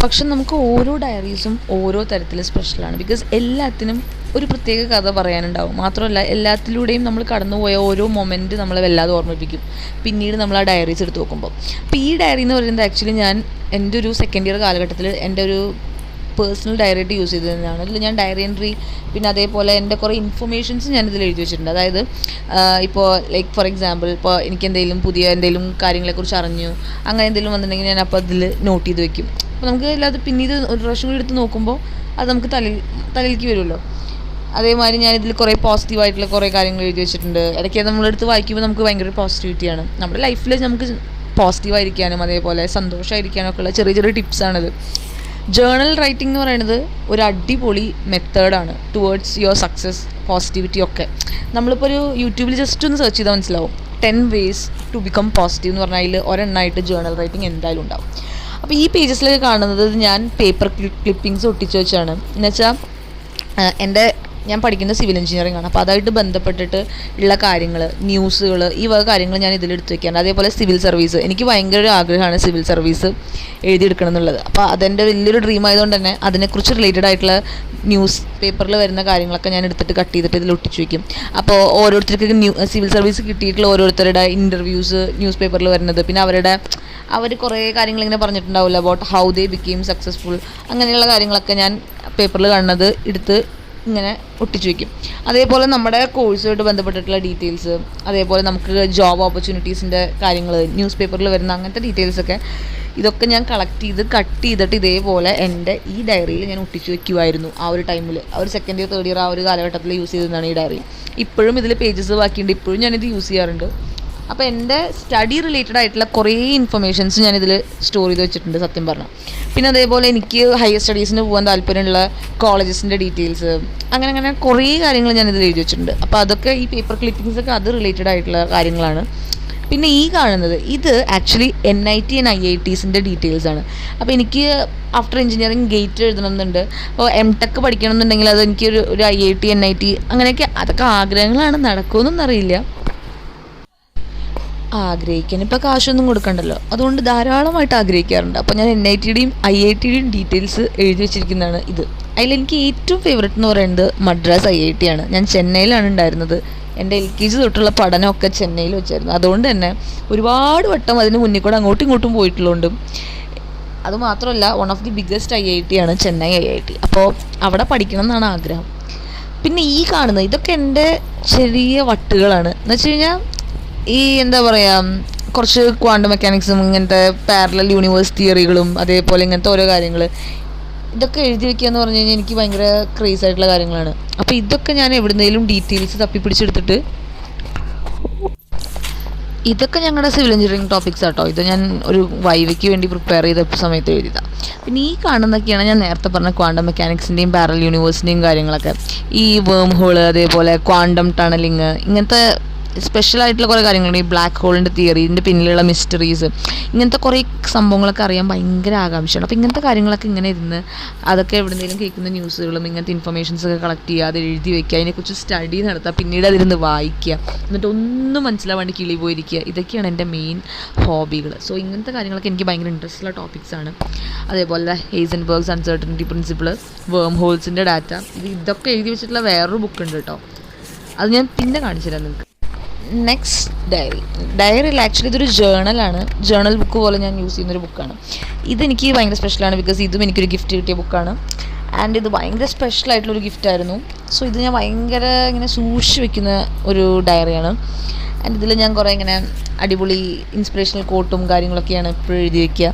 പക്ഷെ നമുക്ക് ഓരോ ഡയറീസും ഓരോ തരത്തിൽ സ്പെഷ്യലാണ്. ബിക്കോസ് എല്ലാത്തിനും ഒരു പ്രത്യേക കഥ പറയാനുണ്ടാവും. മാത്രമല്ല എല്ലാത്തിലൂടെയും നമ്മൾ കടന്നുപോയ ഓരോ മൊമെൻറ്റ് നമ്മളെ വല്ലാതെ ഓർമ്മിപ്പിക്കും പിന്നീട് നമ്മൾ ആ ഡയറീസ് എടുത്ത് നോക്കുമ്പോൾ. അപ്പോൾ ഈ ഡയറി എന്ന് പറയുന്നത് ആക്ച്വലി ഞാൻ എൻ്റെ ഒരു സെക്കൻഡ് ഇയർ കാലഘട്ടത്തിൽ എൻ്റെ ഒരു പേഴ്സണൽ ഡയറി ആയിട്ട് യൂസ് ചെയ്തതാണ്. അതിൽ ഞാൻ ഡയറി എൻട്രി പിന്നെ അതേപോലെ എൻ്റെ കുറേ ഇൻഫർമേഷൻസ് ഞാനിതിൽ എഴുതി വെച്ചിട്ടുണ്ട്. അതായത് ഇപ്പോൾ ലൈക്ക് ഫോർ എക്സാമ്പിൾ ഇപ്പോൾ എനിക്ക് പുതിയ എന്തെങ്കിലും കാര്യങ്ങളെക്കുറിച്ച് അറിഞ്ഞു അങ്ങനെ എന്തെങ്കിലും വന്നിട്ടുണ്ടെങ്കിൽ ഞാൻ അപ്പോൾ അതിൽ നോട്ട് ചെയ്ത് വെക്കും. അപ്പോൾ നമുക്ക് അല്ലാതെ പിന്നീട് ഒരു പ്രാവശ്യം കൂടി എടുത്ത് നോക്കുമ്പോൾ അത് നമുക്ക് തലയിലേക്ക് വരുമല്ലോ. അതേമാതിരി ഞാനിതിൽ കുറേ പോസിറ്റീവായിട്ടുള്ള കുറേ കാര്യങ്ങൾ എഴുതി വെച്ചിട്ടുണ്ട്. ഇടയ്ക്ക് നമ്മളെടുത്ത് വായിക്കുമ്പോൾ നമുക്ക് ഭയങ്കര പോസിറ്റിവിറ്റിയാണ്. നമ്മുടെ ലൈഫിൽ നമുക്ക് പോസിറ്റീവായിരിക്കാനും അതേപോലെ സന്തോഷമായിരിക്കാനും ഒക്കെ ഉള്ള ചെറിയ ചെറിയ ടിപ്സാണിത്. ജേർണൽ റൈറ്റിംഗ് എന്ന് പറയുന്നത് ഒരു അടിപൊളി മെത്തേഡാണ് ടുവേർഡ്സ് യുവർ സക്സസ്, പോസിറ്റിവിറ്റി ഒക്കെ. നമ്മളിപ്പോൾ ഒരു യൂട്യൂബിൽ ജസ്റ്റ് ഒന്ന് സെർച്ച് ചെയ്താൽ മനസ്സിലാവും 10 ways to become positive എന്ന് പറഞ്ഞാൽ അതിൽ ഒരെണ്ണമായിട്ട് ജേർണൽ റൈറ്റിംഗ് എന്തായാലും ഉണ്ടാവും. അപ്പോൾ ഈ പേജസിലൊക്കെ കാണുന്നത് ഞാൻ പേപ്പർ ക്ലിപ്പിങ്സ് ഒട്ടിച്ച് വെച്ചാണ്. എന്നുവെച്ചാൽ ഞാൻ പഠിക്കുന്ന സിവിൽ എഞ്ചിനീയറിംഗ് ആണ്. അപ്പോൾ അതായിട്ട് ബന്ധപ്പെട്ടിട്ട് ഉള്ള കാര്യങ്ങൾ, ന്യൂസുകൾ, ഈ വക കാര്യങ്ങൾ ഞാൻ ഇതിലെടുത്ത് വെക്കാറുണ്ട്. അതേപോലെ സിവിൽ സർവീസ്, എനിക്ക് ഭയങ്കര ഒരു ആഗ്രഹമാണ് സിവിൽ സർവീസ് എഴുതിയെടുക്കണം എന്നുള്ളത്. അപ്പോൾ അതെൻ്റെ വലിയൊരു ഡ്രീം ആയതുകൊണ്ട് തന്നെ അതിനെക്കുറിച്ച് റിലേറ്റഡ് ആയിട്ടുള്ള ന്യൂസ് പേപ്പറിൽ വരുന്ന കാര്യങ്ങളൊക്കെ ഞാൻ എടുത്തിട്ട് കട്ട് ചെയ്തിട്ട് ഇതിൽ ഒട്ടിച്ച് വയ്ക്കും. അപ്പോൾ ഓരോരുത്തർക്ക് സിവിൽ സർവീസ് കിട്ടിയിട്ടുള്ള ഓരോരുത്തരുടെ ഇൻ്റർവ്യൂസ് ന്യൂസ് പേപ്പറിൽ വരുന്നത്, പിന്നെ അവർ കുറേ കാര്യങ്ങളിങ്ങനെ പറഞ്ഞിട്ടുണ്ടാവില്ല about how they became successful, അങ്ങനെയുള്ള കാര്യങ്ങളൊക്കെ ഞാൻ പേപ്പറിൽ കാണുന്നത് എടുത്ത് ഇങ്ങനെ ഒട്ടിച്ച് വയ്ക്കും. അതേപോലെ നമ്മുടെ കോഴ്സുമായിട്ട് ബന്ധപ്പെട്ടിട്ടുള്ള ഡീറ്റെയിൽസ്, അതേപോലെ നമുക്ക് ജോബ് ഓപ്പർച്യൂണിറ്റീസിൻ്റെ കാര്യങ്ങൾ, ന്യൂസ് പേപ്പറിൽ വരുന്ന അങ്ങനത്തെ ഡീറ്റെയിൽസൊക്കെ ഇതൊക്കെ ഞാൻ കളക്ട് ചെയ്ത് കട്ട് ചെയ്തിട്ട് ഇതേപോലെ എൻ്റെ ഈ ഡയറിയിൽ ഞാൻ ഒട്ടിച്ച് വയ്ക്കുമായിരുന്നു. ആ ഒരു ടൈമിൽ, ആ ഒരു സെക്കൻഡ് ഇയർ തേർഡ് ഇയർ ആ ഒരു കാലഘട്ടത്തിൽ യൂസ് ചെയ്തതാണ് ഈ ഡയറി. ഇപ്പോഴും ഇതിൽ പേജസ് ബാക്കിയുണ്ട്, ഇപ്പോഴും ഞാനിത് യൂസ് ചെയ്യാറുണ്ട്. അപ്പോൾ എൻ്റെ സ്റ്റഡി റിലേറ്റഡ് ആയിട്ടുള്ള കുറേ ഇൻഫർമേഷൻസ് ഞാനിതിൽ സ്റ്റോർ ചെയ്ത് വെച്ചിട്ടുണ്ട് സത്യം പറഞ്ഞാൽ. പിന്നെ അതേപോലെ എനിക്ക് ഹയർ സ്റ്റഡീസിന് പോകാൻ താല്പര്യമുള്ള കോളേജസിൻ്റെ ഡീറ്റെയിൽസ്, അങ്ങനെ കുറേ കാര്യങ്ങൾ ഞാനിതിൽ എഴുതി വെച്ചിട്ടുണ്ട്. അപ്പോൾ അതൊക്കെ ഈ പേപ്പർ ക്ലിപ്പിങ്സൊക്കെ അത് റിലേറ്റഡ് ആയിട്ടുള്ള കാര്യങ്ങളാണ്. പിന്നെ ഈ കാണുന്നത് ഇത് ആക്ച്വലി NIT and IITസിൻ്റെ ഡീറ്റെയിൽസാണ്. അപ്പോൾ എനിക്ക് ആഫ്റ്റർ എഞ്ചിനീയറിംഗ് ഗേറ്റ് എഴുതണമെന്നുണ്ട്. അപ്പോൾ MTech പഠിക്കണം എന്നുണ്ടെങ്കിൽ അത് എനിക്കൊരു IIT NIT അങ്ങനെയൊക്കെ, അതൊക്കെ ആഗ്രഹങ്ങളാണ്, നടക്കുമെന്നൊന്നും അറിയില്ല. ആഗ്രഹിക്കാൻ ഇപ്പോൾ കാശൊന്നും കൊടുക്കണ്ടല്ലോ, അതുകൊണ്ട് ധാരാളമായിട്ട് ആഗ്രഹിക്കാറുണ്ട്. അപ്പോൾ ഞാൻ NITയുടെയും IITയുടെയും ഡീറ്റെയിൽസ് എഴുതി വെച്ചിരിക്കുന്നതാണ് ഇത്. അതിലെനിക്ക് ഏറ്റവും ഫേവറേറ്റ് എന്ന് പറയുന്നത് മദ്രാസ് IIT ആണ്. ഞാൻ ചെന്നൈയിലാണ് ഉണ്ടായിരുന്നത്. എൻ്റെ LKG തൊട്ടുള്ള പഠനമൊക്കെ ചെന്നൈയിൽ വെച്ചായിരുന്നു. അതുകൊണ്ട് തന്നെ ഒരുപാട് വട്ടം അതിന് മുന്നിൽ കൂടെ അങ്ങോട്ടും ഇങ്ങോട്ടും പോയിട്ടുള്ളതുകൊണ്ടും, അതുമാത്രമല്ല one of the biggest IIT ആണ് ചെന്നൈ IIT. അപ്പോൾ അവിടെ പഠിക്കണം എന്നാണ് ആഗ്രഹം. പിന്നെ ഈ കാണുന്നത് ഇതൊക്കെ എൻ്റെ ചെറിയ വട്ടുകളാണ്. എന്ന് വെച്ച് കഴിഞ്ഞാൽ ഈ എന്താ പറയുക, കുറച്ച് ക്വാണ്ടം മെക്കാനിക്സും ഇങ്ങനത്തെ പാരലൽ യൂണിവേഴ്സ് തിയറികളും അതേപോലെ ഇങ്ങനത്തെ ഓരോ കാര്യങ്ങൾ ഇതൊക്കെ എഴുതി വെക്കുക എന്ന് പറഞ്ഞു കഴിഞ്ഞാൽ എനിക്ക് ഭയങ്കര ക്രേസ് ആയിട്ടുള്ള കാര്യങ്ങളാണ്. അപ്പോൾ ഇതൊക്കെ ഞാൻ എവിടുന്നേലും ഡീറ്റെയിൽസ് തപ്പിപ്പിടിച്ചെടുത്തിട്ട്, ഇതൊക്കെ ഞങ്ങളുടെ സിവിൽ എഞ്ചിനീയറിംഗ് ടോപ്പിക്സ് ആട്ടോ. ഇത് ഞാൻ ഒരു വൈവയ്ക്ക് വേണ്ടി പ്രിപ്പയർ ചെയ്ത സമയത്ത് എഴുതിയതാണ്. പിന്നെ ഈ കാണുന്നതൊക്കെയാണ് ഞാൻ നേരത്തെ പറഞ്ഞ ക്വാണ്ടം മെക്കാനിക്സിൻ്റെയും പാരലൽ യൂണിവേഴ്സിൻ്റെയും കാര്യങ്ങളൊക്കെ. ഈ വേം ഹോള്, അതേപോലെ ക്വാണ്ടം ടണലിങ്, ഇങ്ങനത്തെ സ്പെഷ്യൽ ആയിട്ടുള്ള കുറേ കാര്യങ്ങളുണ്ട്. ഈ ബ്ലാക്ക് ഹോളിൻ്റെ തിയറി, ഇതിൻ്റെ പിന്നിലുള്ള മിസ്റ്ററീസ്, ഇങ്ങനത്തെ കുറേ സംഭവങ്ങളൊക്കെ അറിയാൻ ഭയങ്കര ആകാംക്ഷയാണ്. അപ്പോൾ ഇങ്ങനത്തെ കാര്യങ്ങളൊക്കെ ഇങ്ങനെ ഇരുന്ന് അതൊക്കെ എവിടെയെങ്കിലും കേൾക്കുന്ന ന്യൂസുകളും ഇങ്ങനത്തെ ഇൻഫർമേഷൻസൊക്കെ കളക്ട് ചെയ്യുക, അത് എഴുതി വയ്ക്കുക, അതിനെക്കുറിച്ച് സ്റ്റഡി നടത്തുക, പിന്നീട് അതിരുന്ന് വായിക്കുക, എന്നിട്ട് ഒന്നും മനസ്സിലാവാണ്ട് കിളി പോയിരിക്കുക. ഇതൊക്കെയാണ് എൻ്റെ മെയിൻ ഹോബികൾ. സോ ഇങ്ങനത്തെ കാര്യങ്ങളൊക്കെ എനിക്ക് ഭയങ്കര ഇൻട്രസ്റ്റ് ഉള്ള ടോപ്പിക്സാണ്. അതേപോലെ ഹെയ്സൻബർഗ്സ് അൺസർട്ടനിറ്റി പ്രിൻസിപ്പിൾ, വേം ഹോൾസിൻ്റെ ഡാറ്റ, ഇതൊക്കെ എഴുതി വെച്ചിട്ടുള്ള വേറൊരു ബുക്ക് ഉണ്ട് കേട്ടോ. അത് ഞാൻ പിന്നെ കാണിച്ചു തരാം നിങ്ങൾക്ക്. നെക്സ്റ്റ് ഡയറിയിൽ ആക്ച്വലി ഇതൊരു ജേണലാണ്. ജേണൽ ബുക്ക് പോലെ ഞാൻ യൂസ് ചെയ്യുന്നൊരു ബുക്കാണ്. ഇതെനിക്ക് ഭയങ്കര സ്പെഷ്യലാണ്, ബിക്കോസ് ഇതും എനിക്കൊരു ഗിഫ്റ്റ് കിട്ടിയ ബുക്കാണ്. ആൻഡ് ഇത് ഭയങ്കര സ്പെഷ്യലായിട്ടുള്ളൊരു ഗിഫ്റ്റായിരുന്നു. സോ ഇത് ഞാൻ ഭയങ്കര ഇങ്ങനെ സൂക്ഷിച്ച് വെക്കുന്ന ഒരു ഡയറിയാണ്. ആൻഡ് ഇതിൽ ഞാൻ കുറേ ഇങ്ങനെ അടിപൊളി ഇൻസ്പിറേഷണൽ കോട്ടും കാര്യങ്ങളൊക്കെയാണ് എപ്പോഴും എഴുതി വയ്ക്കുക.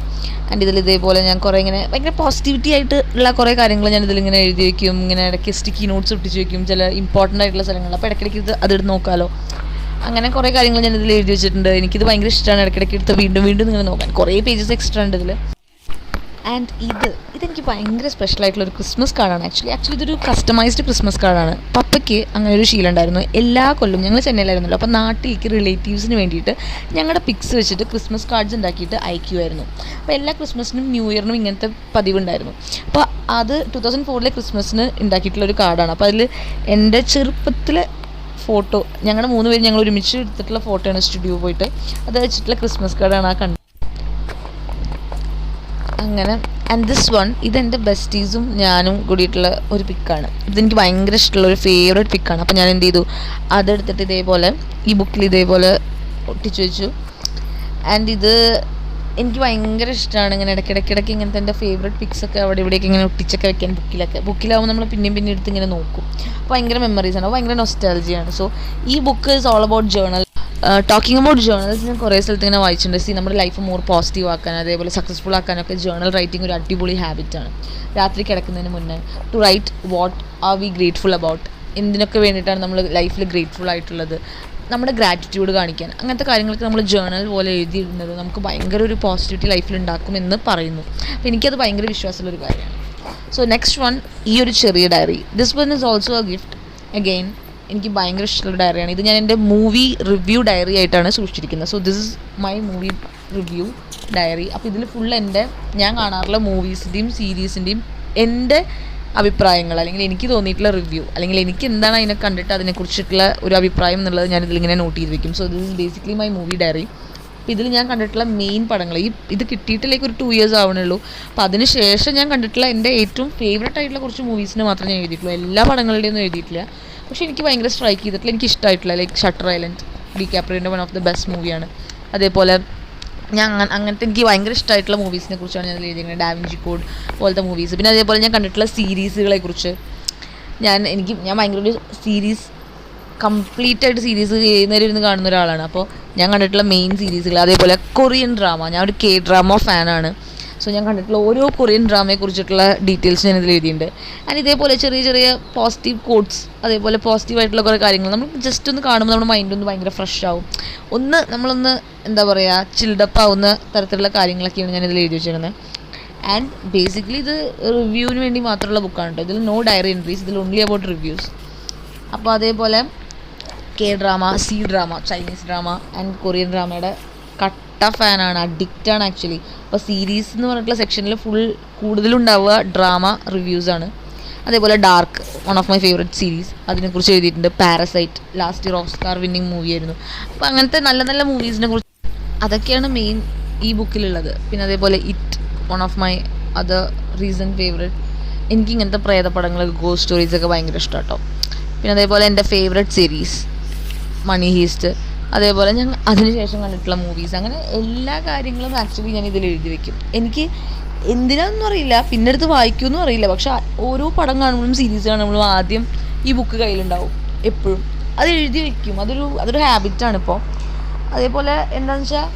ആൻഡ് ഇതിൽ ഇതേപോലെ ഞാൻ കുറേ ഇങ്ങനെ ഭയങ്കര പോസിറ്റിവിറ്റി ആയിട്ട് ഉള്ള കുറേ കാര്യങ്ങൾ ഞാൻ ഇതിലിങ്ങനെ എഴുതി വയ്ക്കും. ഇങ്ങനെ ഇടയ്ക്ക് സ്റ്റിക്കി നോട്ട്സ് ഒട്ടിച്ച് വയ്ക്കും ചില ഇമ്പോർട്ടൻ്റ് ആയിട്ടുള്ള സ്ഥലങ്ങൾ. അപ്പോൾ ഇടയ്ക്കിടയ്ക്ക് ഇത് അതെടുത്ത് നോക്കാമല്ലോ. അങ്ങനെ കുറേ കാര്യങ്ങൾ ഞാൻ ഇതിൽ എഴുതി വെച്ചിട്ടുണ്ട്. എനിക്കിത് ഭയങ്കര ഇഷ്ടമാണ് ഇടയ്ക്കിടയ്ക്ക് എടുത്ത് വീണ്ടും വീണ്ടും ഇങ്ങനെ നോക്കാൻ. കുറേ പേജസ് എക്സ്ട്രാ ഉണ്ട് ഇതിൽ. ആൻഡ് ഇതെനിക്ക് ഭയങ്കര സ്പെഷ്യലായിട്ടുള്ളൊരു ക്രിസ്മസ് കാർഡാണ്. ആക്ച്വലി ഇതൊരു കസ്റ്റമൈസ്ഡ് ക്രിസ്മസ് കാർഡാണ്. പപ്പയ്ക്ക് അങ്ങനെ ഒരു ശീലം ഉണ്ടായിരുന്നു. എല്ലാ കൊല്ലം ഞങ്ങൾ ചെന്നൈയിലായിരുന്നല്ലോ, അപ്പോൾ നാട്ടിലേക്ക് റിലേറ്റീവ്സിന് വേണ്ടിയിട്ട് ഞങ്ങളുടെ പിക്സ് വെച്ചിട്ട് ക്രിസ്മസ് കാർഡ്സ് ഉണ്ടാക്കിയിട്ട് അയക്കുമായിരുന്നു. അപ്പോൾ എല്ലാ ക്രിസ്മസിനും ന്യൂ ഇയറിനും ഇങ്ങനത്തെ പതിവുണ്ടായിരുന്നു. അപ്പോൾ അത് 2004 ക്രിസ്മസിന് ഉണ്ടാക്കിയിട്ടുള്ളൊരു കാർഡാണ്. അപ്പോൾ അതിൽ എൻ്റെ ചെറുപ്പത്തിലെ ഫോട്ടോ, ഞങ്ങളുടെ 3 പേര് ഞങ്ങൾ ഒരുമിച്ച് എടുത്തിട്ടുള്ള ഫോട്ടോയാണ് സ്റ്റുഡിയോ പോയിട്ട്. അത് വെച്ചിട്ടുള്ള ക്രിസ്മസ് കാർഡാണ് ആ കണ്ടത്. അങ്ങനെ ആൻഡ് ദിസ് വൺ, ഇതെൻ്റെ ബെസ്റ്റീസും ഞാനും കൂടിയിട്ടുള്ള ഒരു പിക്കാണ്. ഇതെനിക്ക് ഭയങ്കര ഇഷ്ടമുള്ള ഒരു ഫേവറേറ്റ് പിക്കാണ്. അപ്പോൾ ഞാൻ എന്ത് ചെയ്തു, അതെടുത്തിട്ട് ഇതേപോലെ ഈ ബുക്കിൽ ഇതേപോലെ ഒട്ടിച്ചു വെച്ചു. ആൻഡ് ഇത് എനിക്ക് ഭയങ്കര ഇഷ്ടമാണ് ഇങ്ങനെ ഇടയ്ക്കിടയ്ക്ക് ഇങ്ങനത്തെ എൻ്റെ ഫേവറേറ്റ് പിക്സൊക്കെ അവിടെ ഇവിടെയൊക്കെ ഇങ്ങനെ ഒട്ടിച്ചൊക്കെ വെക്കാൻ ബുക്കിലാവുമ്പോൾ നമ്മൾ പിന്നെയും എടുത്ത് ഇങ്ങനെ നോക്കും. ഭയങ്കര മെമ്മറീസാണ്, ഭയങ്കര നൊസ്റ്റാൾജിയാണ്. സോ ഈ book is all about journal. Talking about journals ഞാൻ കുറേ സ്ഥലത്ത് ഇങ്ങനെ വായിച്ചിട്ടുണ്ട്. നമ്മുടെ ലൈഫ് മോർ പോസിറ്റീവ് ആക്കാൻ, അതേപോലെ സക്സസ്ഫുൾ ആക്കാനൊക്കെ ജേണൽ റൈറ്റിംഗ് ഒരു അടിപൊളി ഹാബിറ്റാണ്. രാത്രി കിടക്കുന്നതിന് മുന്നേ to write what are we grateful about, എന്തിനൊക്കെ വേണ്ടിയിട്ടാണ് നമ്മൾ ലൈഫിൽ ഗ്രേറ്റ്ഫുൾ ആയിട്ടുള്ളത്, നമ്മുടെ ഗ്രാറ്റിറ്റ്യൂഡ് കാണിക്കാൻ, അങ്ങനത്തെ കാര്യങ്ങളൊക്കെ നമ്മൾ ജേണൽ പോലെ എഴുതിയിടുന്നത് നമുക്ക് ഭയങ്കര ഒരു പോസിറ്റിവിറ്റി ലൈഫിൽ ഉണ്ടാക്കുമെന്ന് പറയുന്നു. അപ്പോൾ എനിക്കത് ഭയങ്കര വിശ്വാസമുള്ളൊരു കാര്യമാണ്. സോ നെക്സ്റ്റ് വൺ, ഈ ഒരു ചെറിയ diary. This one is also a gift. Again എനിക്ക് ഭയങ്കര ഇഷ്ടമുള്ള ഡയറിയാണ്. ഇത് ഞാൻ എൻ്റെ മൂവി റിവ്യൂ ഡയറി ആയിട്ടാണ് സൂക്ഷിച്ചിരിക്കുന്നത്. So this is my movie review diary. അപ്പോൾ ഇതിൽ ഫുൾ ഞാൻ കാണാറുള്ള മൂവീസിൻ്റെയും സീരീസിൻ്റെയും എൻ്റെ അഭിപ്രായങ്ങൾ, അല്ലെങ്കിൽ എനിക്ക് തോന്നിയിട്ടുള്ള റിവ്യൂ, അല്ലെങ്കിൽ എനിക്ക് എന്താണ് അതിനെ കണ്ടിട്ട് അതിനെക്കുറിച്ചിട്ടുള്ള ഒരു അഭിപ്രായം എന്നുള്ളത് ഞാൻ ഇതിലിങ്ങനെ നോട്ട് ചെയ്ത് വെക്കും. So this is basically my movie diary. അപ്പോൾ ഇതിൽ ഞാൻ കണ്ടിട്ടുള്ള മെയിൻ പടങ്ങൾ, ഇത് കിട്ടിയിട്ടിലേക്ക് ഒരു 2 years ആവണുള്ളൂ. അപ്പോൾ അതിന് ശേഷം ഞാൻ കണ്ടിട്ടുള്ള എൻ്റെ ഏറ്റവും ഫേവറേറ്റ് ആയിട്ടുള്ള കുറച്ച് മൂവീസിന് മാത്രമേ ഞാൻ എഴുതിയിട്ടുള്ളൂ. എല്ലാ പടങ്ങളുടെയും ഒന്നും എഴുതിയിട്ടില്ല. പക്ഷേ എനിക്ക് ഭയങ്കര സ്ട്രൈക്ക് ചെയ്തിട്ടുള്ള, എനിക്ക് ഇഷ്ടമായിട്ടുള്ള ലൈക്ക് ഷട്ടർ ഐലൻഡ്, ഡികാപ്രിയോൻ്റെ വൺ ഓഫ് ദ ബെസ്റ്റ് മൂവിയാണ്. അതേപോലെ ഞാൻ അങ്ങനത്തെ എനിക്ക് ഭയങ്കര ഇഷ്ടമായിട്ടുള്ള മൂവീസിനെ കുറിച്ചാണ് ഞാൻ എഴുതിയിരിക്കുന്നത്. ഡാവിഞ്ചി കോഡ് പോലത്തെ മൂവീസ്. പിന്നെ അതേപോലെ ഞാൻ കണ്ടിട്ടുള്ള സീരീസുകളെ കുറിച്ച് ഞാൻ ഭയങ്കര ഒരു സീരീസ് കംപ്ലീറ്റ് ആയിട്ട് സീരീസ് ചെയ്യുന്നവരിരുന്ന് കാണുന്ന ഒരാളാണ്. അപ്പോൾ ഞാൻ കണ്ടിട്ടുള്ള മെയിൻ സീരീസുകൾ, അതേപോലെ കൊറിയൻ ഡ്രാമ, ഞാൻ ഒരു K-drama ഫാനാണ്. സോ ഞാൻ കണ്ടിട്ടുള്ള ഓരോ കൊറിയൻ ഡ്രാമയെ കുറിച്ചിട്ടുള്ള ഡീറ്റെയിൽസ് ഞാൻ ഇതിൽ എഴുതിയിട്ടുണ്ട്. ആൻഡ് ഇതേപോലെ ചെറിയ ചെറിയ പോസിറ്റീവ് കോട്ട്സ്, അതേപോലെ പോസിറ്റീവായിട്ടുള്ള കുറേ കാര്യങ്ങൾ നമ്മൾ ജസ്റ്റ് ഒന്ന് കാണുമ്പോൾ നമ്മുടെ മൈൻഡ് ഒന്ന് ഭയങ്കര ഫ്രഷ് ആവും, നമ്മളൊന്ന് എന്താ പറയുക ചിൽഡപ്പ് ആവുന്ന തരത്തിലുള്ള കാര്യങ്ങളൊക്കെയാണ് ഞാൻ ഇതിൽ എഴുതി വെച്ചിരുന്നത്. ആൻഡ് ബേസിക്കലി ഇത് റിവ്യൂവിന് വേണ്ടി മാത്രമുള്ള ബുക്കാണ് കേട്ടോ. ഇതിൽ നോ ഡയറി എൻട്രീസ്, ഇതിൽ ഓൺലി അബൌട്ട് റിവ്യൂസ്. അപ്പോൾ അതേപോലെ K-drama, C-drama, Chinese drama and Korean ഡ്രാമയുടെ കട്ട ഫാനാണ്, അഡിക്റ്റാണ് ആക്ച്വലി. അപ്പോൾ സീരീസ് എന്ന് പറഞ്ഞിട്ടുള്ള സെക്ഷനിൽ കൂടുതലുണ്ടാവുക ഡ്രാമ റിവ്യൂസാണ്. അതേപോലെ Dark, one of my favourite series, അതിനെക്കുറിച്ച് എഴുതിയിട്ടുണ്ട്. Parasite last year Oscar winning മൂവിയായിരുന്നു. അപ്പോൾ അങ്ങനത്തെ നല്ല നല്ല മൂവീസിനെ കുറിച്ച് അതൊക്കെയാണ് മെയിൻ ഈ ബുക്കിലുള്ളത്. പിന്നെ അതേപോലെ It, one of my other recent favourite. എനിക്കിങ്ങനത്തെ പ്രേതപടങ്ങൾ, ഗോസ്റ്റ് സ്റ്റോറീസൊക്കെ ഭയങ്കര ഇഷ്ടം കേട്ടോ. പിന്നെ അതേപോലെ എൻ്റെ ഫേവറേറ്റ് സീരീസ് മണി ഹീസ്റ്റ്, അതേപോലെ ഞാൻ അതിനുശേഷം കണ്ടിട്ടുള്ള മൂവീസ്, അങ്ങനെ എല്ലാ കാര്യങ്ങളും ആക്ച്വലി ഞാൻ ഇതിൽ എഴുതി വെക്കും. എനിക്ക് എന്തിനാണെന്നും അറിയില്ല, പിന്നെ അടുത്ത് വായിക്കുമെന്നും അറിയില്ല, പക്ഷെ ഓരോ പടം കാണുമ്പോഴും സീരീസ് കാണുമ്പോഴും ആദ്യം ഈ ബുക്ക് കയ്യിലുണ്ടാവും എപ്പോഴും. അത് എഴുതി വെക്കും, അതൊരു ഹാബിറ്റാണ് ഇപ്പോൾ. അതേപോലെ എന്താണെന്ന് വെച്ചാൽ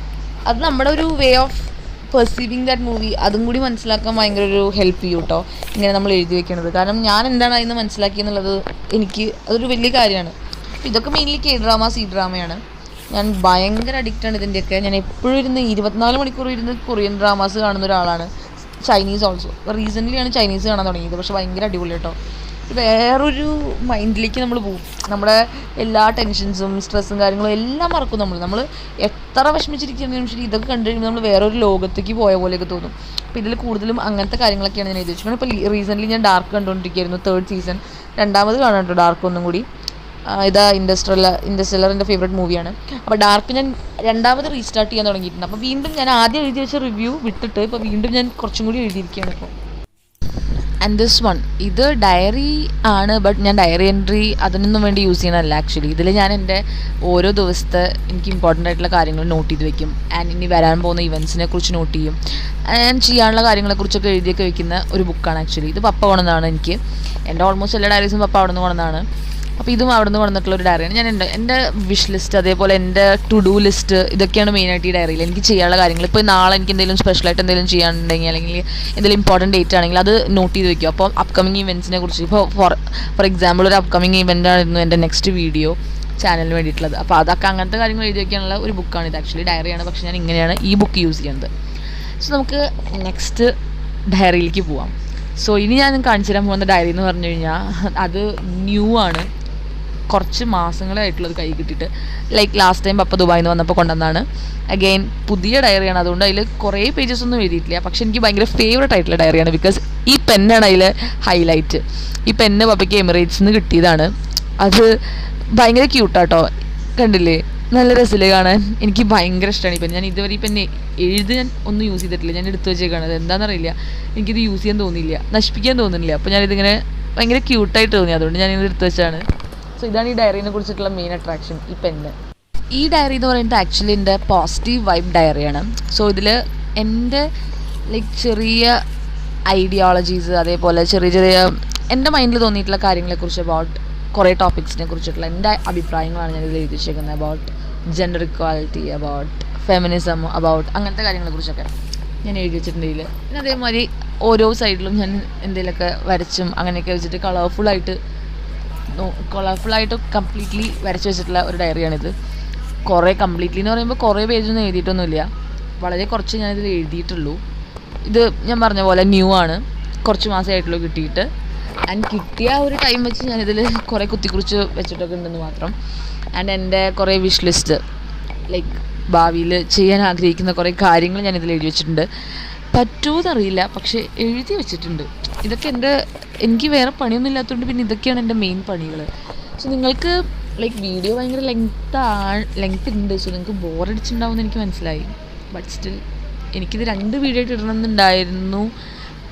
അത് നമ്മുടെ ഒരു way of perceiving that movie, അതും കൂടി മനസ്സിലാക്കാൻ ഭയങ്കര ഒരു ഹെൽപ്പ് ചെയ്യും കേട്ടോ ഇങ്ങനെ നമ്മൾ എഴുതി വെക്കുന്നത്. കാരണം ഞാൻ എന്താണ് അതിന് മനസ്സിലാക്കിയെന്നുള്ളത് അതൊരു വലിയ കാര്യമാണ്. ഇതൊക്കെ മെയിൻലി K-drama, C-drama. ഞാൻ ഭയങ്കര അഡിക്റ്റാണ് ഇതിൻ്റെയൊക്കെ. ഞാൻ എപ്പോഴും 24 മണിക്കൂർ ഇരുന്ന് കൊറിയൻ ഡ്രാമാസ് കാണുന്ന ഒരാളാണ്. Chinese also. റീസെൻ്റ്ലിയാണ് ചൈനീസ് കാണാൻ തുടങ്ങിയത്, പക്ഷേ ഭയങ്കര അടിപൊളി കേട്ടോ. വേറൊരു മൈൻഡിലേക്ക് നമ്മൾ പോകും. നമ്മുടെ എല്ലാ ടെൻഷൻസും സ്ട്രെസ്സും കാര്യങ്ങളും എല്ലാം മറക്കും. നമ്മൾ എത്ര വിഷമിച്ചിരിക്കുകയാണെങ്കിലും ശരി, ഇതൊക്കെ കണ്ടു കഴിയുമ്പോൾ നമ്മൾ വേറൊരു ലോകത്തേക്ക് പോയ പോലെയൊക്കെ തോന്നും. അപ്പോൾ ഇതിൽ കൂടുതലും അങ്ങനത്തെ കാര്യങ്ങളൊക്കെയാണ് ഞാൻ എഴുതി വെച്ചിട്ടുള്ളത്. ഇപ്പോൾ റീസെൻ്റ്ലി ഞാൻ ഡാർക്ക് കണ്ടുകൊണ്ടിരിക്കുകയായിരുന്നു, 3rd സീസൺ. 2ാമത് കാണാം കേട്ടോ ഡാർക്ക് ഒന്നും കൂടി. ഇതാ ഇൻഡസ്റ്റെല്ലർ എൻ്റെ ഫേവറേറ്റ് മൂവിയാണ്. അപ്പോൾ ഡാർക്ക് ഞാൻ 2ാമത് റീസ്റ്റാർട്ട് ചെയ്യാൻ തുടങ്ങിയിട്ടുണ്ട്. അപ്പോൾ വീണ്ടും ഞാൻ ആദ്യം എഴുതി വെച്ച റിവ്യൂ വിട്ടിട്ട് ഇപ്പോൾ വീണ്ടും ഞാൻ കുറച്ചും കൂടി എഴുതിയിരിക്കുകയാണ് ഇപ്പോൾ. ആൻഡ് ദിസ് വൺ, ഇത് ഡയറി ആണ്, ബട്ട് ഞാൻ ഡയറി എൻട്രി അതിനൊന്നും വേണ്ടി യൂസ് ചെയ്യണമല്ല ആക്ച്വലി. ഇതിൽ ഞാൻ എൻ്റെ ഓരോ ദിവസത്തെ എനിക്ക് ഇമ്പോർട്ടൻ്റ് ആയിട്ടുള്ള കാര്യങ്ങൾ നോട്ട് ചെയ്ത് വെക്കും. ആൻഡ് ഇനി വരാൻ പോകുന്ന ഇവൻറ്റ്സിനെ കുറിച്ച് നോട്ട് ചെയ്യും. ആൻഡ് ചെയ്യാനുള്ള കാര്യങ്ങളെക്കുറിച്ചൊക്കെ എഴുതിയൊക്കെ വെക്കുന്ന ഒരു ബുക്കാണ് ആക്ച്വലി. ഇത് പപ്പ കൊണ്ടുവന്നതാണ് എനിക്ക്. എൻ്റെ ഓൾമോസ്റ്റ് എല്ലാ ഡയറീസും പപ്പ അവിടെ നിന്ന് കൊണ്ടുവന്നതാണ്. അപ്പോൾ ഇതും അവിടെ നിന്ന് കൊണ്ടുവന്നിട്ടുള്ളൊരു ഡയറിയാണ്. ഞാൻ എൻ്റെ വിഷ് ലിസ്റ്റ്, അതേപോലെ എൻ്റെ ടു ഡു ലിസ്റ്റ്, ഇതൊക്കെയാണ് മെയിനായിട്ട് ഈ ഡയറിയിൽ എനിക്ക് ചെയ്യാനുള്ള കാര്യങ്ങൾ. ഇപ്പോൾ നാളെ എനിക്ക് എന്തെങ്കിലും സ്പെഷ്യലായിട്ട് എന്തെങ്കിലും ചെയ്യാനുണ്ടെങ്കിൽ, അല്ലെങ്കിൽ എന്തെങ്കിലും ഇമ്പോർട്ടൻറ്റ് ഡേറ്റ് ആണെങ്കിൽ അത് നോട്ട് ചെയ്ത് വെക്കും. അപ്പോൾ അപ്കമിങ് ഇവൻറ്റ്സിനെ കുറിച്ച്, ഇപ്പോൾ ഫോർ എക്സാമ്പിൾ ഒരു അപ്കമിങ് ഇവൻ്റ് ആയിരുന്നു എൻ്റെ നെക്സ്റ്റ് വീഡിയോ ചാനലിന് വേണ്ടിയിട്ടുള്ളത്. അപ്പോൾ അതൊക്കെ അങ്ങനത്തെ കാര്യങ്ങൾ എഴുതി വയ്ക്കാനുള്ള ഒരു ബുക്കാണ് ഇത്. ആക്ച്വലി ഡയറിയാണ്, പക്ഷേ ഞാൻ ഇങ്ങനെയാണ് ഈ ബുക്ക് യൂസ് ചെയ്യുന്നത്. സോ നമുക്ക് നെക്സ്റ്റ് ഡയറിയിലേക്ക് പോവാം. സോ ഇനി ഞാൻ കാണിച്ചു തരാൻ പോകുന്ന ഡയറി എന്ന് പറഞ്ഞു കഴിഞ്ഞാൽ അത് ന്യൂ ആണ്. കുറച്ച് മാസങ്ങളായിട്ടുള്ളത് കൈ കിട്ടിയിട്ട്. ലൈക്ക് ലാസ്റ്റ് ടൈം പപ്പ ദുബായിൽ നിന്ന് വന്നപ്പോൾ കൊണ്ടുവന്നതാണ്. അഗെയിൻ പുതിയ ഡയറിയാണ്, അതുകൊണ്ട് അതിൽ കുറേ പേജസ് ഒന്നും എഴുതിയിട്ടില്ല. പക്ഷെ എനിക്ക് ഭയങ്കര ഫേവറേറ്റ് ആയിട്ടുള്ള ഡയറിയാണ്. ബിക്കോസ് ഈ പെന്നാണ് അതിൽ ഹൈലൈറ്റ്. ഈ പെന്ന് പപ്പയ്ക്ക് എമിറേറ്റ്സിൽ നിന്ന് കിട്ടിയതാണ്. അത് ഭയങ്കര ക്യൂട്ടാട്ടോ, കണ്ടില്ലേ? നല്ല രസമില്ലേ കാണാൻ? എനിക്ക് ഭയങ്കര ഇഷ്ടമാണ് ഈ പെൻ. ഞാൻ ഇതുവരെ ഈ പെന്ന് ഞാൻ ഒന്നും യൂസ് ചെയ്തിട്ടില്ല. ഞാൻ എടുത്തു വെച്ചേക്കാണ്. അത് എന്താണെന്നറിയില്ല, എനിക്കിത് യൂസ് ചെയ്യാൻ തോന്നിയില്ല, നശിപ്പിക്കാൻ തോന്നുന്നില്ല. അപ്പോൾ ഞാനിതിങ്ങനെ ഭയങ്കര ക്യൂട്ടായിട്ട് തോന്നി, അതുകൊണ്ട് ഞാനിത് എടുത്തു വെച്ചാണ്. സോ ഇതാണ് ഈ ഡയറിനെ കുറിച്ചിട്ടുള്ള മെയിൻ അട്രാക്ഷൻ, ഈ പെന്ന്. ഈ ഡയറി എന്ന് പറയുന്നത് ആക്ച്വലി എൻ്റെ പോസിറ്റീവ് വൈബ് ഡയറിയാണ്. സോ ഇതിൽ എൻ്റെ ലൈക്ക് ചെറിയ ഐഡിയോളജീസ്, അതേപോലെ ചെറിയ ചെറിയ എൻ്റെ മൈൻഡിൽ തോന്നിയിട്ടുള്ള കാര്യങ്ങളെക്കുറിച്ച്, അബൌട്ട് കുറേ ടോപ്പിക്സിനെ കുറിച്ചിട്ടുള്ള എൻ്റെ അഭിപ്രായങ്ങളാണ് ഞാനിതിൽ എഴുതി വെച്ചേക്കുന്നത്. About gender equality, about feminism, about അങ്ങനത്തെ കാര്യങ്ങളെക്കുറിച്ചൊക്കെ ഞാൻ എഴുതി വെച്ചിട്ടുണ്ട് ഇതിൽ. പിന്നെ അതേമാതിരി ഓരോ സൈഡിലും ഞാൻ എന്തെങ്കിലുമൊക്കെ വരച്ചും അങ്ങനെയൊക്കെ വെച്ചിട്ട് കളർഫുള്ളായിട്ട് കംപ്ലീറ്റ്ലി വരച്ച് വെച്ചിട്ടുള്ള ഒരു ഡയറിയാണിത്. കുറേ കംപ്ലീറ്റ്ലി എന്ന് പറയുമ്പോൾ കുറേ പേജൊന്നും എഴുതിയിട്ടൊന്നുമില്ല, വളരെ കുറച്ച് ഞാനിതിൽ എഴുതിയിട്ടുള്ളൂ. ഇത് ഞാൻ പറഞ്ഞ പോലെ ന്യൂ ആണ്, കുറച്ച് മാസമായിട്ടുള്ളൂ കിട്ടിയിട്ട്. ആൻഡ് കിട്ടിയ ഒരു ടൈം വെച്ച് ഞാനിതിൽ കുറേ കുത്തിക്കുറിച്ച് വെച്ചിട്ടൊക്കെ ഉണ്ടെന്ന് മാത്രം. ആൻഡ് എൻ്റെ കുറേ വിഷ് ലിസ്റ്റ്, ലൈക്ക് ഭാവിയിൽ ചെയ്യാൻ ആഗ്രഹിക്കുന്ന കുറേ കാര്യങ്ങൾ ഞാനിതിൽ എഴുതി വെച്ചിട്ടുണ്ട്. പറ്റുമെന്നറിയില്ല, പക്ഷേ എഴുതി വെച്ചിട്ടുണ്ട്. ഇതൊക്കെ എനിക്ക് വേറെ പണിയൊന്നും ഇല്ലാത്തതുകൊണ്ട് പിന്നെ ഇതൊക്കെയാണ് എൻ്റെ മെയിൻ പണികൾ. സോ നിങ്ങൾക്ക് ലൈക്ക് വീഡിയോ ഭയങ്കര ലെങ്ത് ഉണ്ട്, സോ നിങ്ങൾക്ക് ബോറടിച്ചിട്ടുണ്ടാവുമെന്ന് എനിക്ക് മനസ്സിലായി. ബട്ട് സ്റ്റിൽ എനിക്കിത് 2 വീഡിയോ ആയിട്ട് ഇടണമെന്നുണ്ടായിരുന്നു.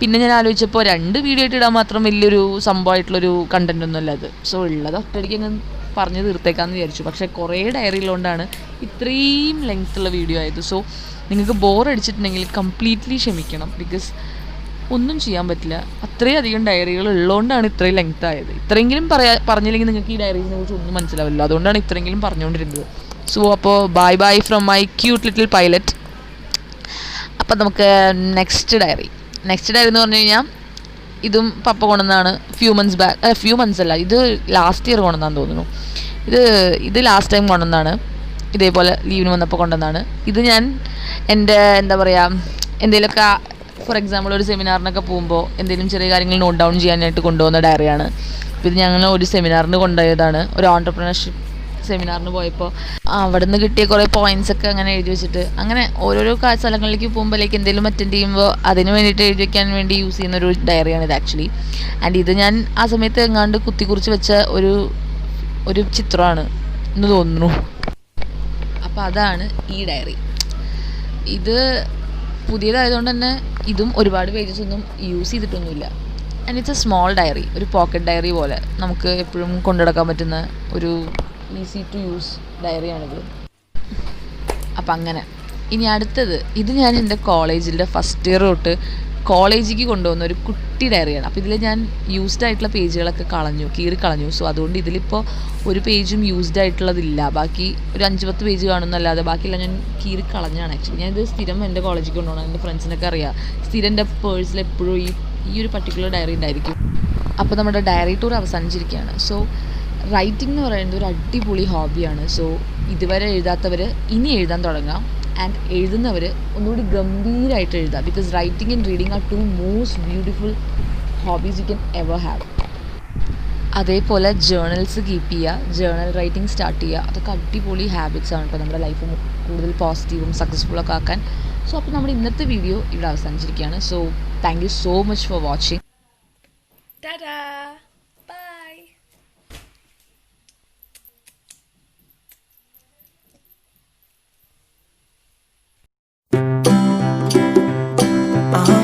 പിന്നെ ഞാൻ ആലോചിച്ചപ്പോൾ 2 വീഡിയോ ആയിട്ട് ഇടാൻ മാത്രം വലിയൊരു സംഭവമായിട്ടുള്ളൊരു കണ്ടൻ്റ് ഒന്നും അല്ല അത്. സോ ഉള്ളത് ഒറ്റയടിക്ക് ഞാൻ പറഞ്ഞ് തീർത്തേക്കാമെന്ന് വിചാരിച്ചു. പക്ഷേ കുറേ ഡയറിയിലുകൊണ്ടാണ് ഇത്രയും ലെങ്ത്തുള്ള വീഡിയോ ആയത്. സോ നിങ്ങൾക്ക് ബോറടിച്ചിട്ടുണ്ടെങ്കിൽ കംപ്ലീറ്റ്ലി ക്ഷമിക്കണം. ബിക്കോസ് ഒന്നും ചെയ്യാൻ പറ്റില്ല, അത്രയധികം ഡയറികൾ ഉള്ളതുകൊണ്ടാണ് ഇത്രയും ലെങ്ത് ആയത്. ഇത്രയെങ്കിലും പറഞ്ഞില്ലെങ്കിൽ നിങ്ങൾക്ക് ഈ ഡയറീസിനെ കുറിച്ച് ഒന്നും മനസ്സിലാവില്ല, അതുകൊണ്ടാണ് ഇത്രയെങ്കിലും പറഞ്ഞുകൊണ്ടിരുന്നത്. സോ അപ്പോൾ bye from my cute little pilot. അപ്പം നമുക്ക് നെക്സ്റ്റ് ഡയറി എന്ന് പറഞ്ഞു കഴിഞ്ഞാൽ ഇതും പപ്പ കൊണ്ടുവന്നതാണ്. ഫ്യൂ മന്ത്സ് അല്ല, ഇത് ലാസ്റ്റ് ഇയർ കൊണ്ടുവന്നാന്ന് തോന്നുന്നു. ഇത് ലാസ്റ്റ് ടൈം കൊണ്ടുവന്നതാണ്. ഇതേപോലെ ലീവിന് വന്നപ്പോൾ കൊണ്ടുവന്നതാണ്. ഇത് ഞാൻ എൻ്റെ എന്താ പറയുക, എന്തെങ്കിലുമൊക്കെ ഫോർ എക്സാമ്പിൾ ഒരു സെമിനാറിനൊക്കെ പോകുമ്പോൾ എന്തെങ്കിലും ചെറിയ കാര്യങ്ങൾ നോട്ട് ഡൗൺ ചെയ്യാനായിട്ട് കൊണ്ടുപോകുന്ന ഡയറിയാണ്. അപ്പോൾ ഇത് ഞങ്ങൾ ഒരു സെമിനാറിന് കൊണ്ടുപോയതാണ്, ഒരു ഓൺട്രപ്രണർഷിപ്പ് സെമിനാറിന് പോയപ്പോൾ അവിടെ നിന്ന് കിട്ടിയ കുറേ പോയിൻറ്റ്സൊക്കെ അങ്ങനെ എഴുതി വെച്ചിട്ട്, അങ്ങനെ ഓരോരോ സ്ഥലങ്ങളിലേക്ക് പോകുമ്പോഴേക്ക് എന്തെങ്കിലും അറ്റൻഡ് ചെയ്യുമ്പോൾ അതിന് വേണ്ടിയിട്ട് എഴുതി വയ്ക്കാൻ വേണ്ടി യൂസ് ചെയ്യുന്ന ഒരു ഡയറിയാണിത് ആക്ച്വലി. ആൻഡ് ഇത് ഞാൻ ആ സമയത്ത് എങ്ങാണ്ട് കുത്തിക്കുറിച്ച് വെച്ച ഒരു ചിത്രമാണ് എന്ന് തോന്നുന്നു. അപ്പോൾ അതാണ് ഈ ഡയറി. ഇത് പുതിയതായതുകൊണ്ട് തന്നെ ഇതും ഒരുപാട് പേജസ് ഒന്നും യൂസ് ചെയ്തിട്ടൊന്നുമില്ല. And it's a small diary, ഒരു പോക്കറ്റ് ഡയറി പോലെ നമുക്ക് എപ്പോഴും കൊണ്ടുനടക്കാൻ പറ്റുന്ന ഒരു ഈസി ടു യൂസ് ഡയറിയാണിത്. അപ്പം അങ്ങനെ ഇനി അടുത്തത്, ഇത് ഞാൻ എൻ്റെ കോളേജിൻ്റെ ഫസ്റ്റ് ഇയർ തൊട്ട് കോളേജിലേക്ക് കൊണ്ടുപോകുന്ന ഒരു കുട്ടി ഡയറിയാണ്. അപ്പോൾ ഇതിൽ ഞാൻ യൂസ്ഡ് ആയിട്ടുള്ള പേജുകളൊക്കെ കീറി കളഞ്ഞു. സോ അതുകൊണ്ട് ഇതിലിപ്പോൾ ഒരു പേജും യൂസ്ഡ് ആയിട്ടുള്ളതില്ല. ബാക്കി ഒരു 5-10 പേജ് കാണുന്നല്ലാതെ ബാക്കിയെല്ലാം ഞാൻ കീറി കളഞ്ഞാണ് ആക്ച്വലി. ഞാനിത് സ്ഥിരം എൻ്റെ കോളേജിലേക്ക് കൊണ്ടുപോകണം. എൻ്റെ ഫ്രണ്ട്സിനൊക്കെ അറിയാം, സ്ഥിരം എൻ്റെ പേഴ്സിൽ എപ്പോഴും ഈ ഒരു പർട്ടിക്കുലർ ഡയറി ഉണ്ടായിരിക്കും. അപ്പോൾ നമ്മുടെ ഡയറി ടൂർ അവസാനിച്ചിരിക്കുകയാണ്. സോ റൈറ്റിംഗ് എന്ന് പറയുന്നത് ഒരു അടിപൊളി ഹോബിയാണ്. സോ ഇതുവരെ എഴുതാത്തവർ ഇനി എഴുതാൻ തുടങ്ങാം. ആൻഡ് എഴുതുന്നവർ ഒന്നുകൂടി ഗംഭീരമായിട്ട് എഴുതുക. Because writing and reading are 2 most beautiful hobbies you can ever have. അതേപോലെ ജേർണൽസ് കീപ്പ് ചെയ്യുക, ജേർണൽ റൈറ്റിംഗ് സ്റ്റാർട്ട് ചെയ്യുക. അതൊക്കെ അടിപൊളി ഹാബിറ്റ്സ് ആണ് കേട്ടോ നമ്മുടെ ലൈഫ് കൂടുതൽ പോസിറ്റീവും സക്സസ്ഫുള്ളൊക്കെ ആക്കാൻ. സോ അപ്പോൾ നമ്മുടെ ഇന്നത്തെ വീഡിയോ ഇവിടെ അവസാനിച്ചിരിക്കുകയാണ്. So thank you so much for watching. Tata.